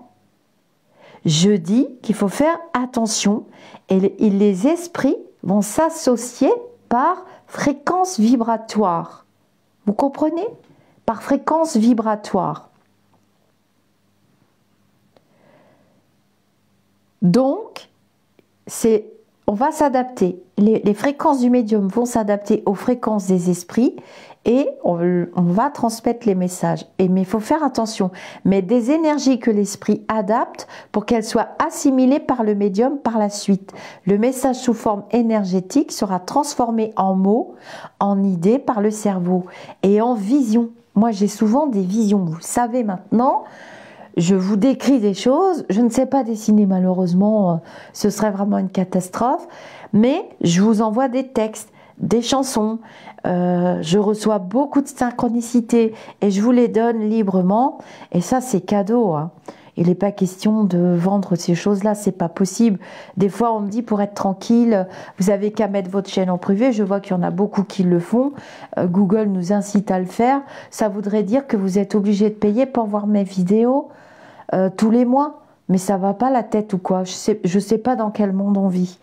Je dis qu'il faut faire attention et les esprits vont s'associer par fréquence vibratoire. Vous comprenez? Par fréquence vibratoire. Donc, on va s'adapter. Les fréquences du médium vont s'adapter aux fréquences des esprits et on va transmettre les messages. Mais il faut faire attention. Mais des énergies que l'esprit adapte pour qu'elles soient assimilées par le médium par la suite. Le message sous forme énergétique sera transformé en mots, en idées par le cerveau et en vision. Moi, j'ai souvent des visions. Vous le savez maintenant. Je vous décris des choses, je ne sais pas dessiner malheureusement, ce serait vraiment une catastrophe, mais je vous envoie des textes, des chansons, je reçois beaucoup de synchronicités et je vous les donne librement et ça c'est cadeau. Hein. Il n'est pas question de vendre ces choses-là, c'est pas possible. Des fois on me dit pour être tranquille, vous avez qu'à mettre votre chaîne en privé, je vois qu'il y en a beaucoup qui le font, Google nous incite à le faire, ça voudrait dire que vous êtes obligé de payer pour voir mes vidéos tous les mois, mais ça va pas la tête ou quoi? Je sais pas dans quel monde on vit.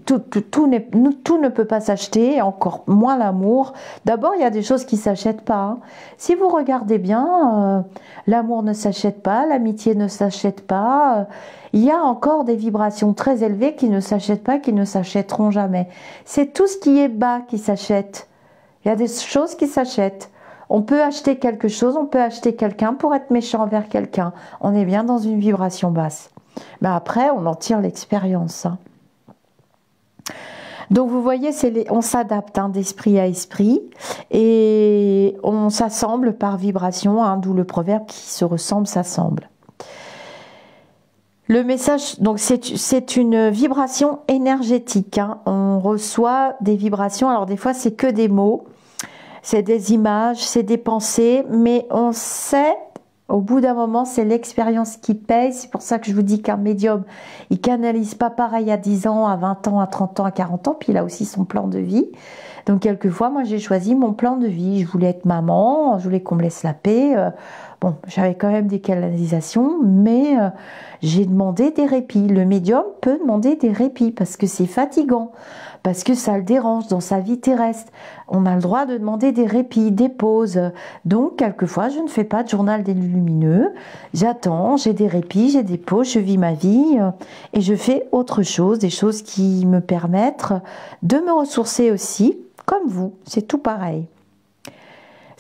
Tout ne peut pas s'acheter, encore moins l'amour. D'abord, il y a des choses qui s'achètent pas. Hein. Si vous regardez bien, l'amour ne s'achète pas, l'amitié ne s'achète pas. Il y a encore des vibrations très élevées qui ne s'achètent pas, qui ne s'achèteront jamais. C'est tout ce qui est bas qui s'achète. Il y a des choses qui s'achètent. On peut acheter quelque chose, on peut acheter quelqu'un pour être méchant envers quelqu'un. On est bien dans une vibration basse. Mais après, on en tire l'expérience. Hein. Donc vous voyez, on s'adapte hein, d'esprit à esprit et on s'assemble par vibration, hein, d'où le proverbe qui se ressemble s'assemble. Le message, donc c'est une vibration énergétique. Hein. On reçoit des vibrations, alors des fois c'est que des mots. C'est des images, c'est des pensées, mais on sait, au bout d'un moment, c'est l'expérience qui paye. C'est pour ça que je vous dis qu'un médium, il canalise pas pareil à 10 ans, à 20 ans, à 30 ans, à 40 ans, puis il a aussi son plan de vie. Donc quelquefois, moi j'ai choisi mon plan de vie. Je voulais être maman, je voulais qu'on me laisse la paix. Bon, j'avais quand même des canalisations, mais j'ai demandé des répits. Le médium peut demander des répits parce que c'est fatigant, parce que ça le dérange dans sa vie terrestre. On a le droit de demander des répits, des pauses. Donc, quelquefois, je ne fais pas de journal des lumineux. J'attends, j'ai des répits, j'ai des pauses, je vis ma vie et je fais autre chose, des choses qui me permettent de me ressourcer aussi, comme vous. C'est tout pareil.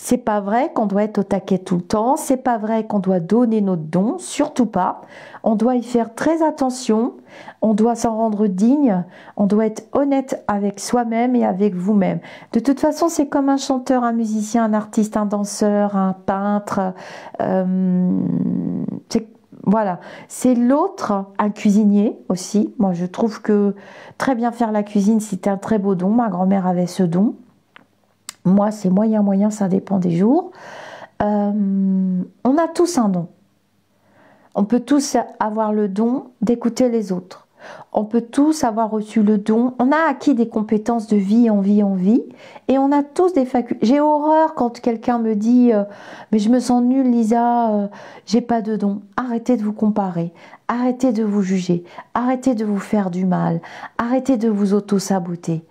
C'est pas vrai qu'on doit être au taquet tout le temps, c'est pas vrai qu'on doit donner notre don, surtout pas. On doit y faire très attention, on doit s'en rendre digne, on doit être honnête avec soi-même et avec vous-même. De toute façon, c'est comme un chanteur, un musicien, un artiste, un danseur, un peintre. Voilà, c'est l'autre, un cuisinier aussi. Moi, je trouve que très bien faire la cuisine, c'est un très beau don. Ma grand-mère avait ce don. Moi, c'est moyen, ça dépend des jours. On a tous un don. On peut tous avoir le don d'écouter les autres. On peut tous avoir reçu le don. On a acquis des compétences de vie en vie en vie. Et on a tous des facultés. J'ai horreur quand quelqu'un me dit mais je me sens nulle, Lisa, j'ai pas de don. Arrêtez de vous comparer. Arrêtez de vous juger. Arrêtez de vous faire du mal. Arrêtez de vous auto-saboter.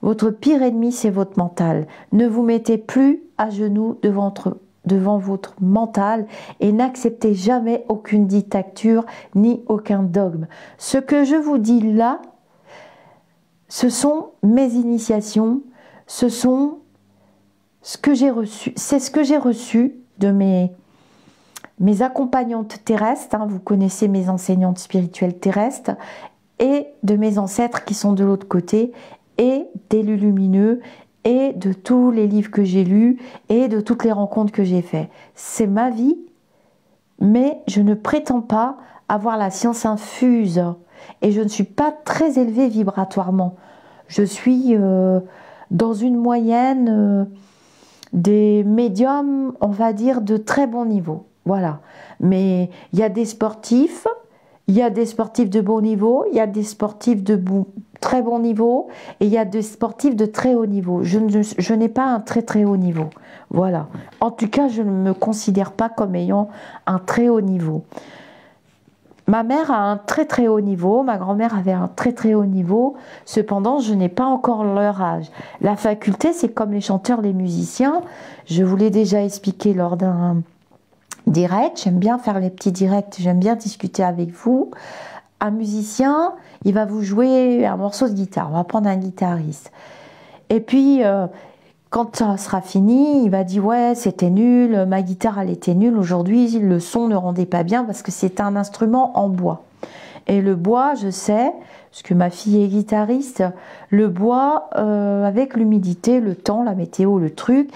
Votre pire ennemi, c'est votre mental. Ne vous mettez plus à genoux devant votre mental et n'acceptez jamais aucune dictature ni aucun dogme. Ce que je vous dis là, ce sont mes initiations, ce sont ce que j'ai reçu. C'est ce que j'ai reçu de mes accompagnantes terrestres. Hein, vous connaissez mes enseignantes spirituelles terrestres et de mes ancêtres qui sont de l'autre côté. Et d'élus lumineux, et de tous les livres que j'ai lus, et de toutes les rencontres que j'ai faites. C'est ma vie, mais je ne prétends pas avoir la science infuse, et je ne suis pas très élevée vibratoirement. Je suis dans une moyenne des médiums, on va dire, de très bon niveau. Voilà. Mais il y a des sportifs, il y a des sportifs de bon niveau, il y a des sportifs de très bon niveau et il y a des sportifs de très haut niveau. Je n'ai pas un très très haut niveau. Voilà. En tout cas, je ne me considère pas comme ayant un très haut niveau. Ma mère a un très très haut niveau, ma grand-mère avait un très très haut niveau, cependant je n'ai pas encore leur âge. La faculté, c'est comme les chanteurs, les musiciens, je vous l'ai déjà expliqué lors d'un direct, j'aime bien faire les petits directs, j'aime bien discuter avec vous. un musicien, il va vous jouer un morceau de guitare. On va prendre un guitariste. Et puis, quand ça sera fini, il va dire « Ouais, c'était nul, ma guitare, elle était nulle. Aujourd'hui, le son ne rendait pas bien parce que c'est un instrument en bois. » Et le bois, je sais, parce que ma fille est guitariste, le bois, avec l'humidité, le temps, la météo, le truc,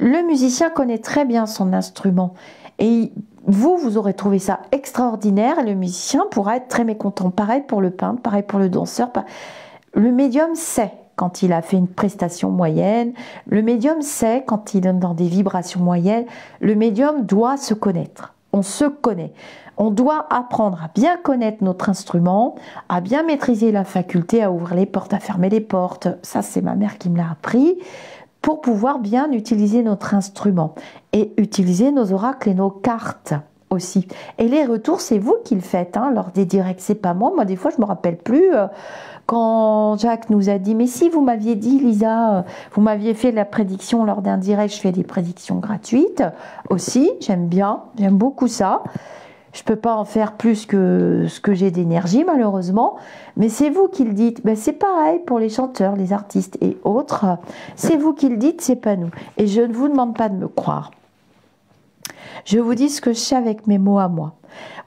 le musicien connaît très bien son instrument. Et vous aurez trouvé ça extraordinaire et le musicien pourra être très mécontent. Pareil pour le peintre, pareil pour le danseur. Le médium sait quand il a fait une prestation moyenne. Le médium sait quand il est dans des vibrations moyennes. Le médium doit se connaître. On se connaît. On doit apprendre à bien connaître notre instrument, à bien maîtriser la faculté à ouvrir les portes, à fermer les portes. Ça, c'est ma mère qui me l'a appris, pour pouvoir bien utiliser notre instrument et utiliser nos oracles et nos cartes aussi. Et les retours, c'est vous qui le faites, hein, lors des directs, c'est pas moi. Moi, des fois, je me rappelle plus quand Jacques nous a dit « Mais si, vous m'aviez dit, Lisa, vous m'aviez fait la prédiction lors d'un direct, je fais des prédictions gratuites aussi, j'aime bien, j'aime beaucoup ça. » Je ne peux pas en faire plus que ce que j'ai d'énergie, malheureusement. Mais c'est vous qui le dites. Ben, c'est pareil pour les chanteurs, les artistes et autres. C'est vous qui le dites, c'est pas nous. Et je ne vous demande pas de me croire. Je vous dis ce que je sais avec mes mots à moi.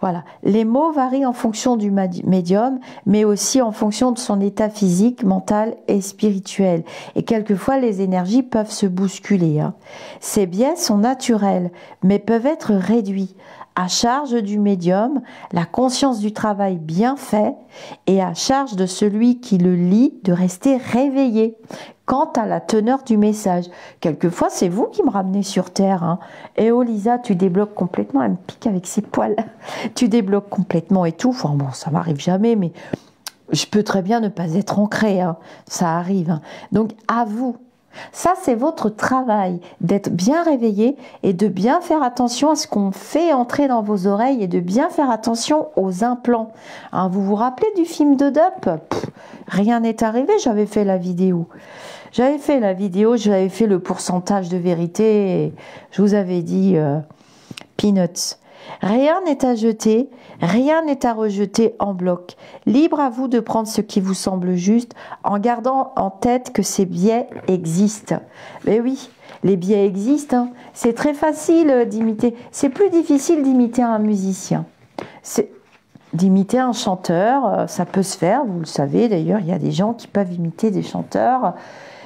Voilà. Les mots varient en fonction du médium, mais aussi en fonction de son état physique, mental et spirituel. Et quelquefois, les énergies peuvent se bousculer. Hein. Ces biais sont naturels, mais peuvent être réduits. À charge du médium, la conscience du travail bien fait et à charge de celui qui le lit de rester réveillé quant à la teneur du message. Quelquefois, c'est vous qui me ramenez sur Terre. Hein. Et oh Lisa, tu débloques complètement, elle me pique avec ses poils. Tu débloques complètement et tout. Enfin bon, ça m'arrive jamais, mais je peux très bien ne pas être ancrée. Hein. Ça arrive. Hein. Donc à vous. Ça, c'est votre travail, d'être bien réveillé et de bien faire attention à ce qu'on fait entrer dans vos oreilles et de bien faire attention aux implants. Hein, vous vous rappelez du film de Dup? Rien n'est arrivé, j'avais fait la vidéo. J'avais fait le pourcentage de vérité. Et je vous avais dit peanuts. Rien n'est à jeter, rien n'est à rejeter en bloc. Libre à vous de prendre ce qui vous semble juste en gardant en tête que ces biais existent. Mais oui, les biais existent. Hein. C'est très facile d'imiter. C'est plus difficile d'imiter un musicien. D'imiter un chanteur, ça peut se faire, vous le savez. D'ailleurs, il y a des gens qui peuvent imiter des chanteurs.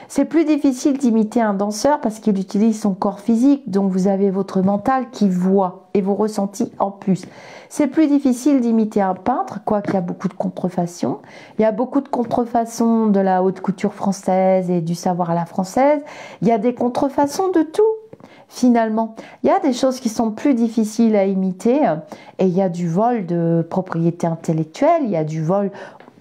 C'est plus difficile d'imiter un danseur parce qu'il utilise son corps physique, donc vous avez votre mental qui voit et vos ressentis en plus. C'est plus difficile d'imiter un peintre, quoiqu'il y a beaucoup de contrefaçons. Il y a beaucoup de contrefaçons de la haute couture française et du savoir à la française. Il y a des contrefaçons de tout. Finalement, il y a des choses qui sont plus difficiles à imiter et il y a du vol de propriété intellectuelle, il y a du vol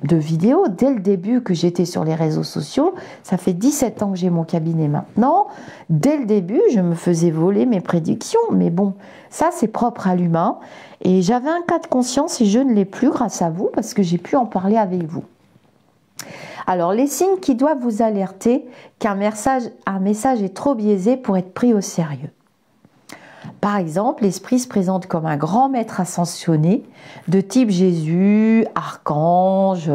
de vidéos. Dès le début que j'étais sur les réseaux sociaux, ça fait 17 ans que j'ai mon cabinet maintenant, dès le début, je me faisais voler mes prédictions, mais bon, ça c'est propre à l'humain et j'avais un cas de conscience et je ne l'ai plus grâce à vous parce que j'ai pu en parler avec vous. Alors, les signes qui doivent vous alerter qu'un message est trop biaisé pour être pris au sérieux. Par exemple, l'esprit se présente comme un grand maître ascensionné, de type Jésus, archange,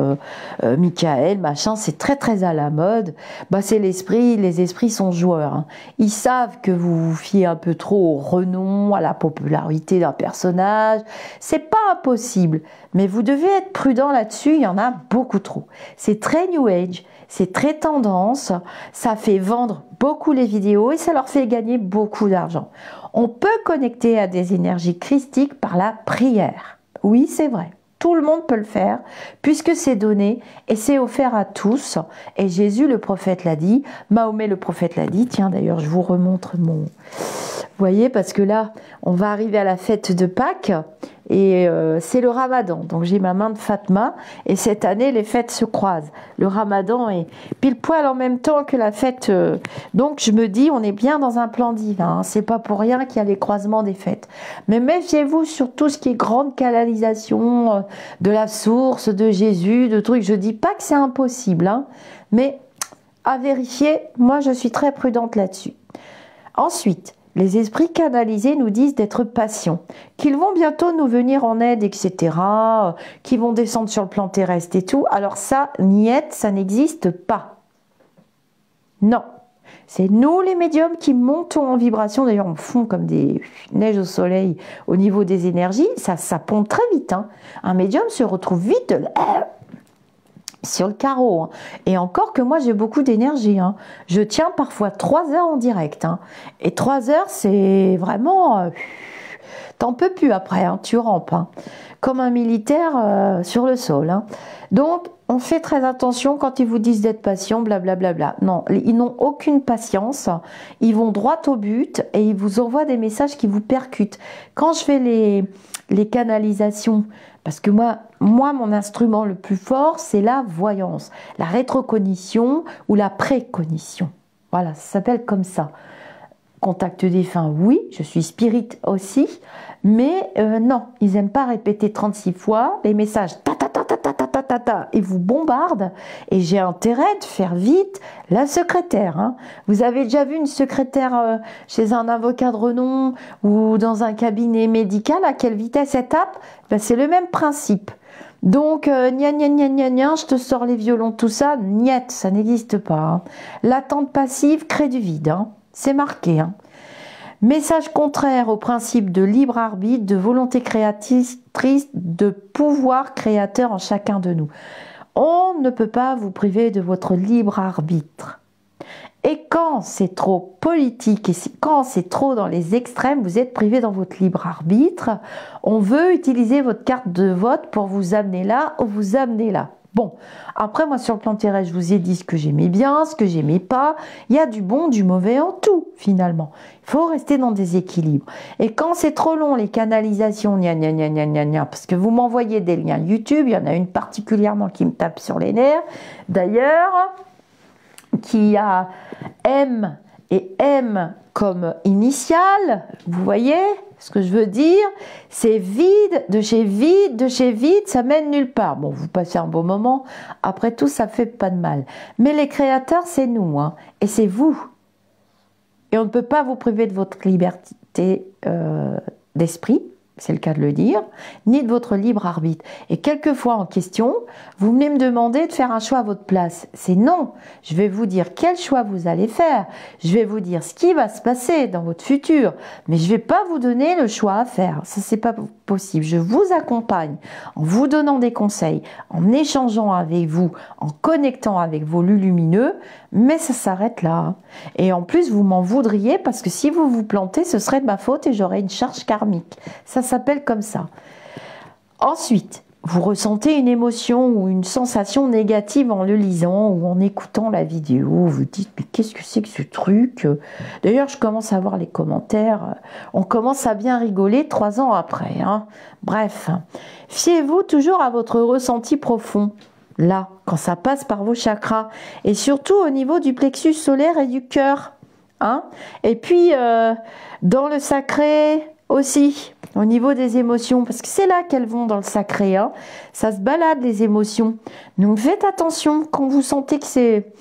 Michael, machin, c'est très très à la mode. Bah, c'est l'esprit, les esprits sont joueurs. Hein. Ils savent que vous vous fiez un peu trop au renom, à la popularité d'un personnage. C'est pas impossible, mais vous devez être prudent là-dessus, il y en a beaucoup trop. C'est très New Age, c'est très tendance, ça fait vendre beaucoup les vidéos et ça leur fait gagner beaucoup d'argent. On peut connecter à des énergies christiques par la prière. Oui, c'est vrai. Tout le monde peut le faire, puisque c'est donné et c'est offert à tous. Et Jésus, le prophète, l'a dit. Mahomet, le prophète, l'a dit. Tiens, d'ailleurs, je vous remontre mon... Vous voyez, parce que là, on va arriver à la fête de Pâques et c'est le Ramadan. Donc, j'ai ma main de Fatma et cette année, les fêtes se croisent. Le Ramadan est pile poil en même temps que la fête. Donc, je me dis, on est bien dans un plan divin. Hein. C'est pas pour rien qu'il y a les croisements des fêtes. Mais méfiez-vous sur tout ce qui est grande canalisation de la source, de Jésus, de trucs. Je dis pas que c'est impossible, hein, mais à vérifier, moi, je suis très prudente là-dessus. Ensuite, Les esprits canalisés nous disent d'être patients, qu'ils vont bientôt nous venir en aide, etc., qu'ils vont descendre sur le plan terrestre et tout. Alors ça, niet, ça n'existe pas. Non. C'est nous les médiums qui montons en vibration, d'ailleurs on fond comme des neiges au soleil au niveau des énergies, ça pompe très vite. Hein. Un médium se retrouve vite sur le carreau. Hein. Et encore que moi j'ai beaucoup d'énergie. Hein. Je tiens parfois 3 heures en direct. Hein. Et 3 heures c'est vraiment... t'en peux plus après, hein, tu rampes. Hein. Comme un militaire sur le sol. Hein. Donc, on fait très attention quand ils vous disent d'être patient, blablabla. Non, ils n'ont aucune patience. Ils vont droit au but et ils vous envoient des messages qui vous percutent. Quand je fais les canalisations, parce que moi, mon instrument le plus fort, c'est la voyance, la rétrocognition ou la précognition. Voilà, ça s'appelle comme ça. Contact défunt, oui, je suis spirit aussi, mais non, ils n'aiment pas répéter 36 fois les messages ils vous bombardent et j'ai intérêt de faire vite la secrétaire. Hein. Vous avez déjà vu une secrétaire chez un avocat de renom ou dans un cabinet médical, à quelle vitesse elle tape? Ben, c'est le même principe. Donc, gna gna gna gna gna, je te sors les violons, tout ça, niet, ça n'existe pas. Hein. L'attente passive crée du vide, hein. C'est marqué. Hein. Message contraire au principe de libre arbitre, de volonté créatrice, de pouvoir créateur en chacun de nous. On ne peut pas vous priver de votre libre arbitre. Et quand c'est trop politique et quand c'est trop dans les extrêmes, vous êtes privé dans votre libre arbitre. On veut utiliser votre carte de vote pour vous amener là ou vous amener là. Bon, après moi sur le plan terrestre, je vous ai dit ce que j'aimais bien, ce que j'aimais pas. Il y a du bon, du mauvais en tout finalement. Il faut rester dans des équilibres. Et quand c'est trop long, les canalisations, gna gna gna gna gna gna, parce que vous m'envoyez des liens YouTube, il y en a une particulièrement qui me tape sur les nerfs. D'ailleurs, qui a M et M comme initiale, vous voyez ce que je veux dire, c'est vide, de chez vide, de chez vide, ça mène nulle part. Bon, vous passez un beau moment, après tout, ça fait pas de mal. Mais les créateurs, c'est nous, hein, et c'est vous. Et on ne peut pas vous priver de votre liberté d'esprit, c'est le cas de le dire, ni de votre libre arbitre. Et quelquefois en question, vous venez me demander de faire un choix à votre place. C'est non. Je vais vous dire quel choix vous allez faire. Je vais vous dire ce qui va se passer dans votre futur. Mais je ne vais pas vous donner le choix à faire. Ça, c'est pas possible. Je vous accompagne en vous donnant des conseils, en échangeant avec vous, en connectant avec vos lumineux. Mais ça s'arrête là. Et en plus, vous m'en voudriez parce que si vous vous plantez, ce serait de ma faute et j'aurais une charge karmique. Ça s'appelle comme ça. Ensuite, vous ressentez une émotion ou une sensation négative en le lisant ou en écoutant la vidéo. Vous dites, mais qu'est-ce que c'est que ce truc? D'ailleurs, je commence à voir les commentaires. On commence à bien rigoler 3 ans après. Hein. Bref, fiez-vous toujours à votre ressenti profond. Là, quand ça passe par vos chakras. Et surtout au niveau du plexus solaire et du cœur. Hein. Et puis, dans le sacré aussi, au niveau des émotions, parce que c'est là qu'elles vont dans le sacré, hein. Ça se balade les émotions. Donc faites attention quand vous sentez que c'est...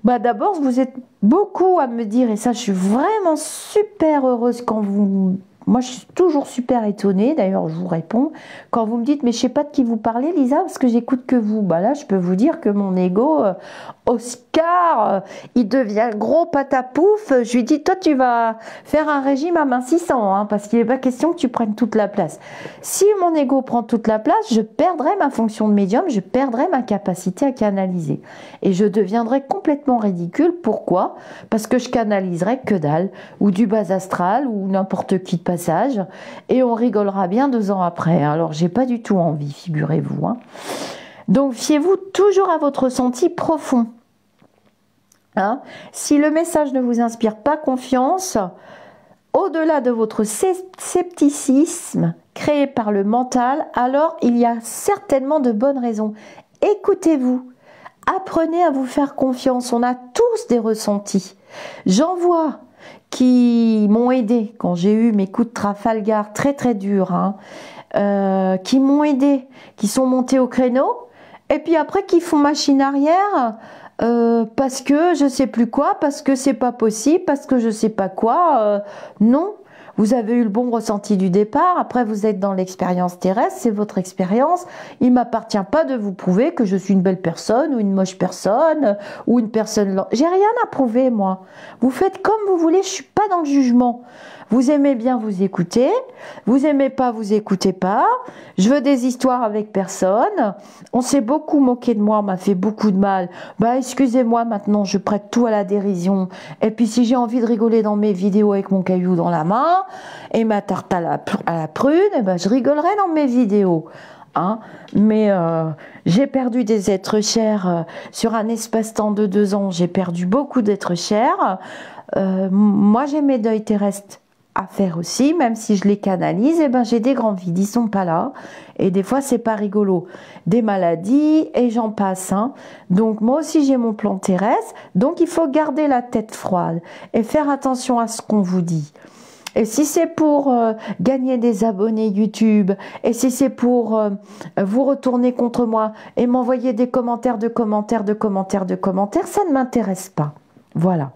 Bah d'abord, vous êtes beaucoup à me dire, et ça je suis vraiment super heureuse quand vous... Moi, je suis toujours super étonnée, d'ailleurs, je vous réponds, quand vous me dites, mais je sais pas de qui vous parlez, Lisa, parce que j'écoute que vous. Bah là, je peux vous dire que mon ego, Oscar, il devient gros patapouf. Je lui dis, toi, tu vas faire un régime amincissant, hein, parce qu'il n'est pas question que tu prennes toute la place. Si mon ego prend toute la place, je perdrai ma fonction de médium, je perdrai ma capacité à canaliser. Et je deviendrai complètement ridicule. Pourquoi? Parce que je canaliserai que dalle, ou du bas astral, ou n'importe qui de passage, et on rigolera bien 2 ans après. Alors, j'ai pas du tout envie, figurez-vous. Hein. Donc, fiez-vous toujours à votre ressenti profond. Hein. Si le message ne vous inspire pas confiance, au-delà de votre scepticisme créé par le mental, alors il y a certainement de bonnes raisons. Écoutez-vous. Apprenez à vous faire confiance. On a tous des ressentis. J'en vois qui m'ont aidé quand j'ai eu mes coups de Trafalgar très très durs, hein, qui m'ont aidé, qui sont montés au créneau, et puis après qui font machine arrière parce que je sais plus quoi, parce que c'est pas possible, parce que je sais pas quoi. Non, vous avez eu le bon ressenti du départ. Après, vous êtes dans l'expérience terrestre, c'est votre expérience. Il m'appartient pas de vous prouver que je suis une belle personne ou une moche personne ou une personne. J'ai rien à prouver, moi. Vous faites comme vous voulez. Je suis pas dans le jugement. Vous aimez bien, vous écoutez. Vous aimez pas, vous écoutez pas. Je veux des histoires avec personne. On s'est beaucoup moqué de moi, on m'a fait beaucoup de mal. Bah, excusez-moi, maintenant, je prête tout à la dérision. Et puis, si j'ai envie de rigoler dans mes vidéos avec mon caillou dans la main et ma tarte à la prune, eh ben, je rigolerai dans mes vidéos. Hein, mais j'ai perdu des êtres chers sur un espace-temps de 2 ans. J'ai perdu beaucoup d'êtres chers. Moi, j'ai mes deuils terrestres à faire aussi, même si je les canalise, et ben j'ai des grands vides, ils sont pas là, et des fois c'est pas rigolo, des maladies et j'en passe, hein. Donc moi aussi j'ai mon plan terrestre, donc il faut garder la tête froide et faire attention à ce qu'on vous dit. Et si c'est pour gagner des abonnés YouTube, et si c'est pour vous retourner contre moi et m'envoyer des commentaires, ça ne m'intéresse pas. Voilà.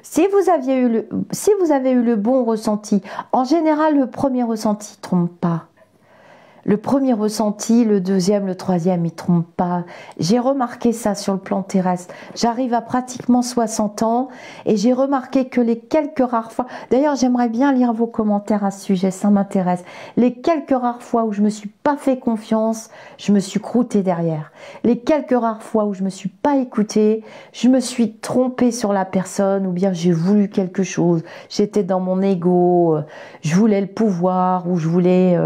Si vous avez eu le bon ressenti, en général, le premier ressenti ne trompe pas. Le premier ressenti, le deuxième, le troisième, il ne trompe pas. J'ai remarqué ça sur le plan terrestre. J'arrive à pratiquement 60 ans et j'ai remarqué que les quelques rares fois... D'ailleurs, j'aimerais bien lire vos commentaires à ce sujet, ça m'intéresse. Les quelques rares fois où je ne me suis pas fait confiance, je me suis croûtée derrière. Les quelques rares fois où je ne me suis pas écoutée, je me suis trompée sur la personne ou bien j'ai voulu quelque chose. J'étais dans mon ego, je voulais le pouvoir ou je voulais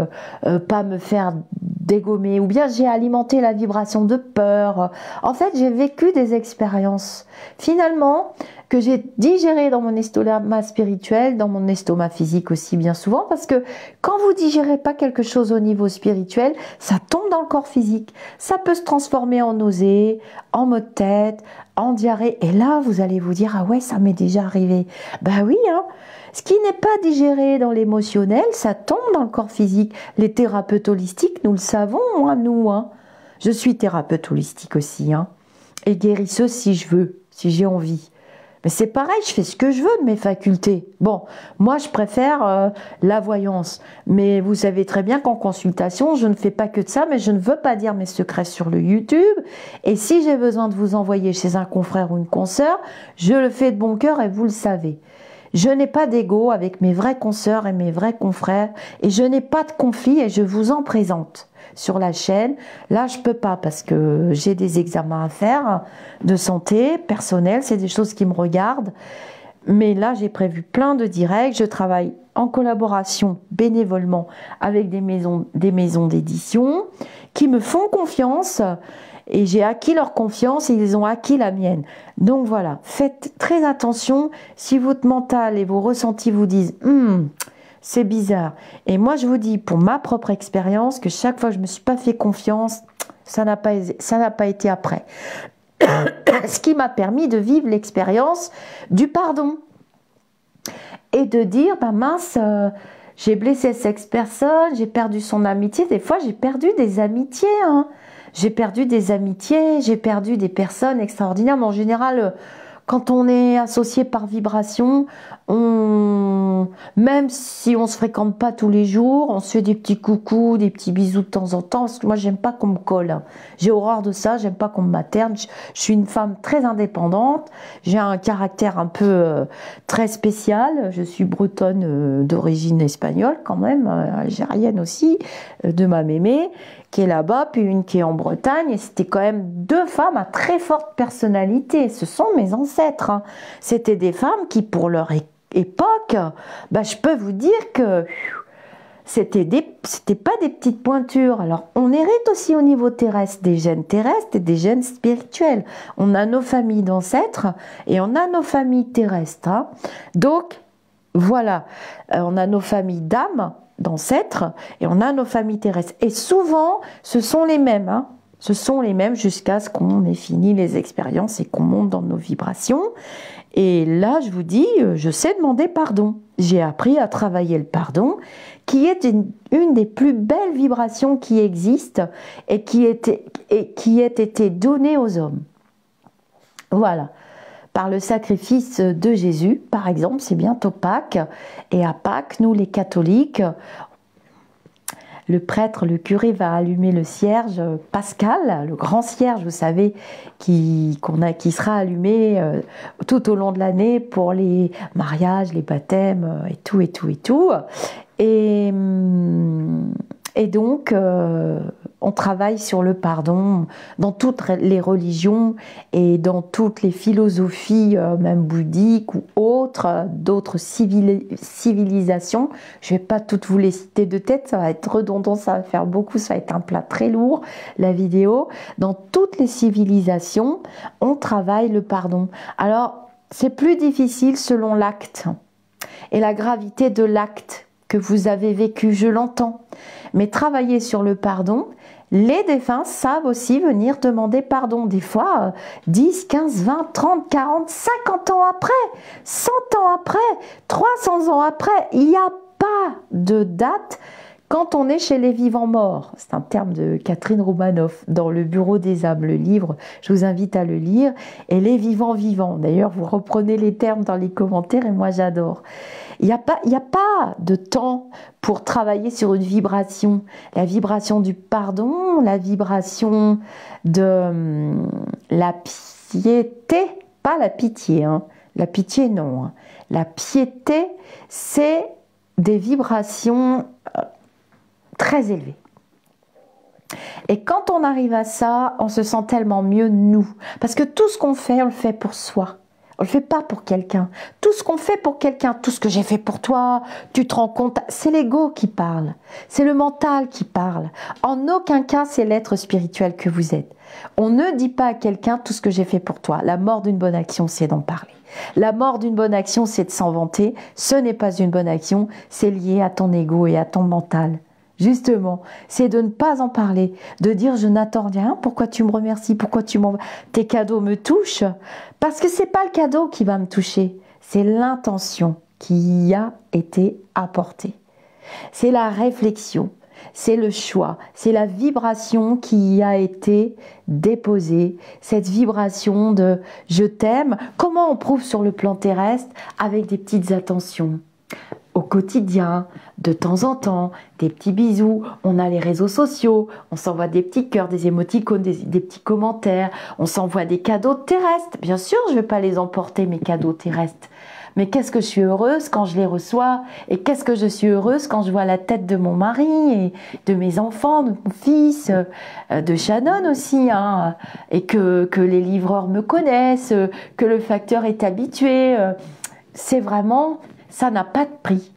pas me faire dégommer, ou bien j'ai alimenté la vibration de peur. En fait, j'ai vécu des expériences, finalement, que j'ai digérées dans mon estomac spirituel, dans mon estomac physique aussi bien souvent, parce que quand vous digérez pas quelque chose au niveau spirituel, ça tombe dans le corps physique. Ça peut se transformer en nausée, en maux de tête, en diarrhée, et là, vous allez vous dire, ah ouais, ça m'est déjà arrivé. Ben oui, hein. Ce qui n'est pas digéré dans l'émotionnel, ça tombe dans le corps physique. Les thérapeutes holistiques, nous le savons, hein, nous. Hein. Je suis thérapeute holistique aussi. Hein. Et guérisseuse si je veux, si j'ai envie. Mais c'est pareil, je fais ce que je veux de mes facultés. Bon, moi je préfère la voyance. Mais vous savez très bien qu'en consultation, je ne fais pas que de ça, mais je ne veux pas dire mes secrets sur le YouTube. Et si j'ai besoin de vous envoyer chez un confrère ou une consoeur, je le fais de bon cœur et vous le savez. Je n'ai pas d'ego avec mes vrais consoeurs et mes vrais confrères et je n'ai pas de conflit et je vous en présente sur la chaîne. Là, je peux pas parce que j'ai des examens à faire de santé personnelle, c'est des choses qui me regardent. Mais là, j'ai prévu plein de directs. Je travaille en collaboration bénévolement avec des maisons d'édition qui me font confiance. Et j'ai acquis leur confiance et ils ont acquis la mienne. Donc voilà, faites très attention si votre mental et vos ressentis vous disent c'est bizarre. Et moi je vous dis pour ma propre expérience que chaque fois que je ne me suis pas fait confiance, ça n'a pas été après. Ce qui m'a permis de vivre l'expérience du pardon. Et de dire, bah mince, j'ai blessé cette personne, j'ai perdu son amitié. Des fois j'ai perdu des amitiés, hein. J'ai perdu des amitiés, j'ai perdu des personnes extraordinaires. Mais en général, quand on est associé par vibration, même si on ne se fréquente pas tous les jours, on se fait des petits coucous, des petits bisous de temps en temps. Parce que moi, j'aime pas qu'on me colle. J'ai horreur de ça, j'aime pas qu'on me materne. Je suis une femme très indépendante. J'ai un caractère un peu très spécial. Je suis bretonne d'origine espagnole quand même, algérienne aussi, de ma mémé, qui est là-bas, puis une qui est en Bretagne, et c'était quand même 2 femmes à très forte personnalité. Ce sont mes ancêtres. Hein. C'était des femmes qui, pour leur époque, bah, je peux vous dire que c'était pas des petites pointures. Alors, on hérite aussi au niveau terrestre des gènes terrestres et des gènes spirituels. On a nos familles d'ancêtres et on a nos familles terrestres. Hein. Donc, voilà, on a nos familles d'âmes, d'ancêtres, et on a nos familles terrestres. Et souvent, ce sont les mêmes, hein. Ce sont les mêmes jusqu'à ce qu'on ait fini les expériences et qu'on monte dans nos vibrations. Et là, je vous dis, je sais demander pardon. J'ai appris à travailler le pardon, qui est une des plus belles vibrations qui existent et qui ait été donnée aux hommes. Voilà. Par le sacrifice de Jésus, par exemple, c'est bientôt Pâques. Et à Pâques, nous les catholiques, le prêtre, le curé va allumer le cierge pascal, le grand cierge, vous savez, qui sera allumé tout au long de l'année pour les mariages, les baptêmes et tout, et tout, et tout. Et donc, on travaille sur le pardon dans toutes les religions et dans toutes les philosophies, même bouddhiques ou autres, d'autres civilisations. Je ne vais pas toutes vous les citer de tête, ça va être redondant, ça va faire beaucoup, ça va être un plat très lourd, la vidéo. Dans toutes les civilisations, on travaille le pardon. Alors, c'est plus difficile selon l'acte et la gravité de l'acte que vous avez vécu, je l'entends. Mais travailler sur le pardon, les défunts savent aussi venir demander pardon. Des fois, 10, 15, 20, 30, 40, 50 ans après, 100 ans après, 300 ans après, il n'y a pas de date quand on est chez les vivants morts. C'est un terme de Catherine Romanoff dans Le Bureau des âmes, le livre, je vous invite à le lire. Et les vivants vivants, d'ailleurs, vous reprenez les termes dans les commentaires et moi j'adore. Il n'y a pas de temps pour travailler sur une vibration. La vibration du pardon, la vibration de la piété, pas la pitié, hein. La pitié non. Hein. La piété, c'est des vibrations très élevées. Et quand on arrive à ça, on se sent tellement mieux nous. Parce que tout ce qu'on fait, on le fait pour soi. On ne le fait pas pour quelqu'un. Tout ce qu'on fait pour quelqu'un, tout ce que j'ai fait pour toi, tu te rends compte, c'est l'ego qui parle. C'est le mental qui parle. En aucun cas, c'est l'être spirituel que vous êtes. On ne dit pas à quelqu'un tout ce que j'ai fait pour toi. La mort d'une bonne action, c'est d'en parler. La mort d'une bonne action, c'est de s'en vanter. Ce n'est pas une bonne action, c'est lié à ton ego et à ton mental. Justement, c'est de ne pas en parler, de dire je n'attends rien, pourquoi tu me remercies, pourquoi tu m'envoies, tes cadeaux me touchent, parce que c'est pas le cadeau qui va me toucher, c'est l'intention qui y a été apportée. C'est la réflexion, c'est le choix, c'est la vibration qui y a été déposée, cette vibration de je t'aime. Comment on prouve sur le plan terrestre? Avec des petites attentions. Au quotidien, de temps en temps, des petits bisous, on a les réseaux sociaux, on s'envoie des petits cœurs, des émoticônes, des petits commentaires, on s'envoie des cadeaux terrestres. Bien sûr, je ne vais pas les emporter, mes cadeaux terrestres. Mais qu'est-ce que je suis heureuse quand je les reçois, et qu'est-ce que je suis heureuse quand je vois la tête de mon mari, et de mes enfants, de mon fils, de Shannon aussi, hein, et que les livreurs me connaissent, que le facteur est habitué. C'est vraiment... Ça n'a pas de prix.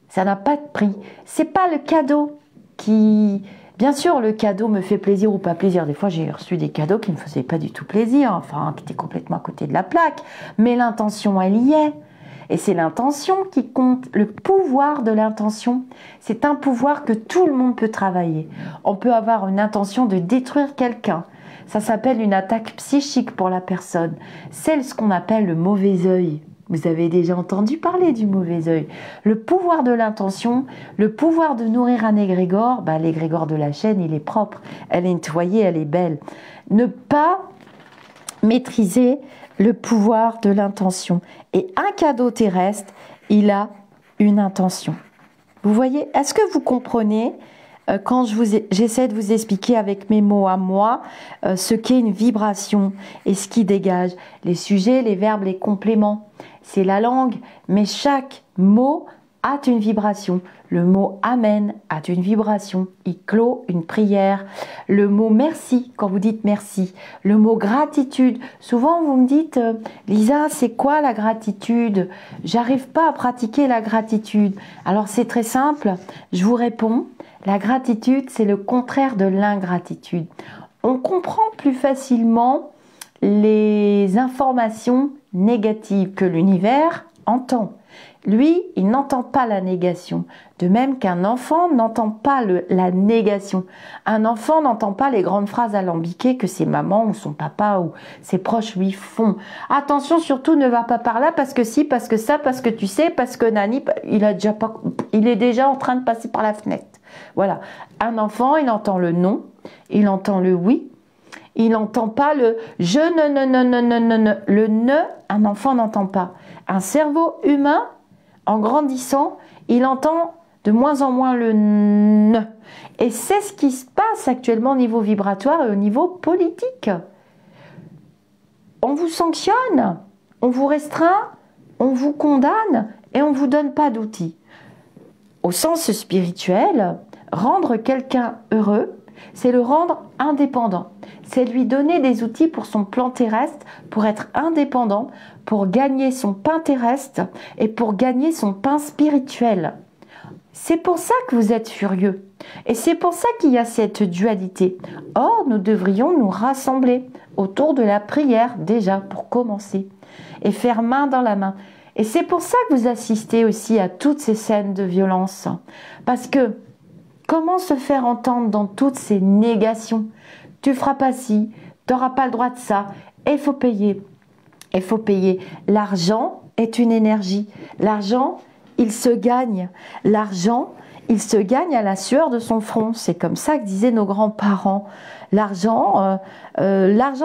Ça n'a pas de prix. C'est pas le cadeau qui... Bien sûr, le cadeau me fait plaisir ou pas plaisir. Des fois, j'ai reçu des cadeaux qui ne me faisaient pas du tout plaisir, enfin, qui étaient complètement à côté de la plaque. Mais l'intention, elle y est. Et c'est l'intention qui compte, le pouvoir de l'intention. C'est un pouvoir que tout le monde peut travailler. On peut avoir une intention de détruire quelqu'un. Ça s'appelle une attaque psychique pour la personne. C'est ce qu'on appelle le mauvais œil. Vous avez déjà entendu parler du mauvais œil. Le pouvoir de l'intention, le pouvoir de nourrir un égrégore, l'égrégore de la chaîne, il est propre, elle est nettoyée, elle est belle. Ne pas maîtriser le pouvoir de l'intention. Et un cadeau terrestre, il a une intention. Vous voyez, est-ce que vous comprenez quand j'essaie de vous expliquer avec mes mots à moi ce qu'est une vibration et ce qui dégage? Les sujets, les verbes, les compléments. C'est la langue, mais chaque mot a une vibration. Le mot Amen a une vibration, il clôt une prière. Le mot merci, quand vous dites merci. Le mot gratitude, souvent vous me dites Lisa, c'est quoi la gratitude? J'arrive pas à pratiquer la gratitude. Alors c'est très simple, je vous réponds, la gratitude c'est le contraire de l'ingratitude. On comprend plus facilement les informations négatives que l'univers entend. Lui, il n'entend pas la négation. De même qu'un enfant n'entend pas la négation. Un enfant n'entend pas les grandes phrases alambiquées que ses mamans ou son papa ou ses proches lui font. Attention, surtout ne va pas par là parce que si, parce que ça, parce que tu sais, parce que Nani, il est déjà en train de passer par la fenêtre. Voilà. Un enfant, il entend le non, il entend le oui, Il n'entend pas le je, ne. Le ne, un enfant n'entend pas. Un cerveau humain, en grandissant, il entend de moins en moins le ne. Et c'est ce qui se passe actuellement au niveau vibratoire et au niveau politique. On vous sanctionne, on vous restreint, on vous condamne et on ne vous donne pas d'outils. Au sens spirituel, rendre quelqu'un heureux, c'est le rendre indépendant. C'est lui donner des outils pour son plan terrestre, pour être indépendant, pour gagner son pain terrestre et pour gagner son pain spirituel. C'est pour ça que vous êtes furieux. Et c'est pour ça qu'il y a cette dualité. Or, nous devrions nous rassembler autour de la prière, déjà, pour commencer, et faire main dans la main. Et c'est pour ça que vous assistez aussi à toutes ces scènes de violence. Parce que, comment se faire entendre dans toutes ces négations? Tu feras pas ci, tu n'auras pas le droit de ça, et il faut payer. Il faut payer. L'argent est une énergie. L'argent, il se gagne. L'argent, il se gagne à la sueur de son front. C'est comme ça que disaient nos grands-parents. L'argent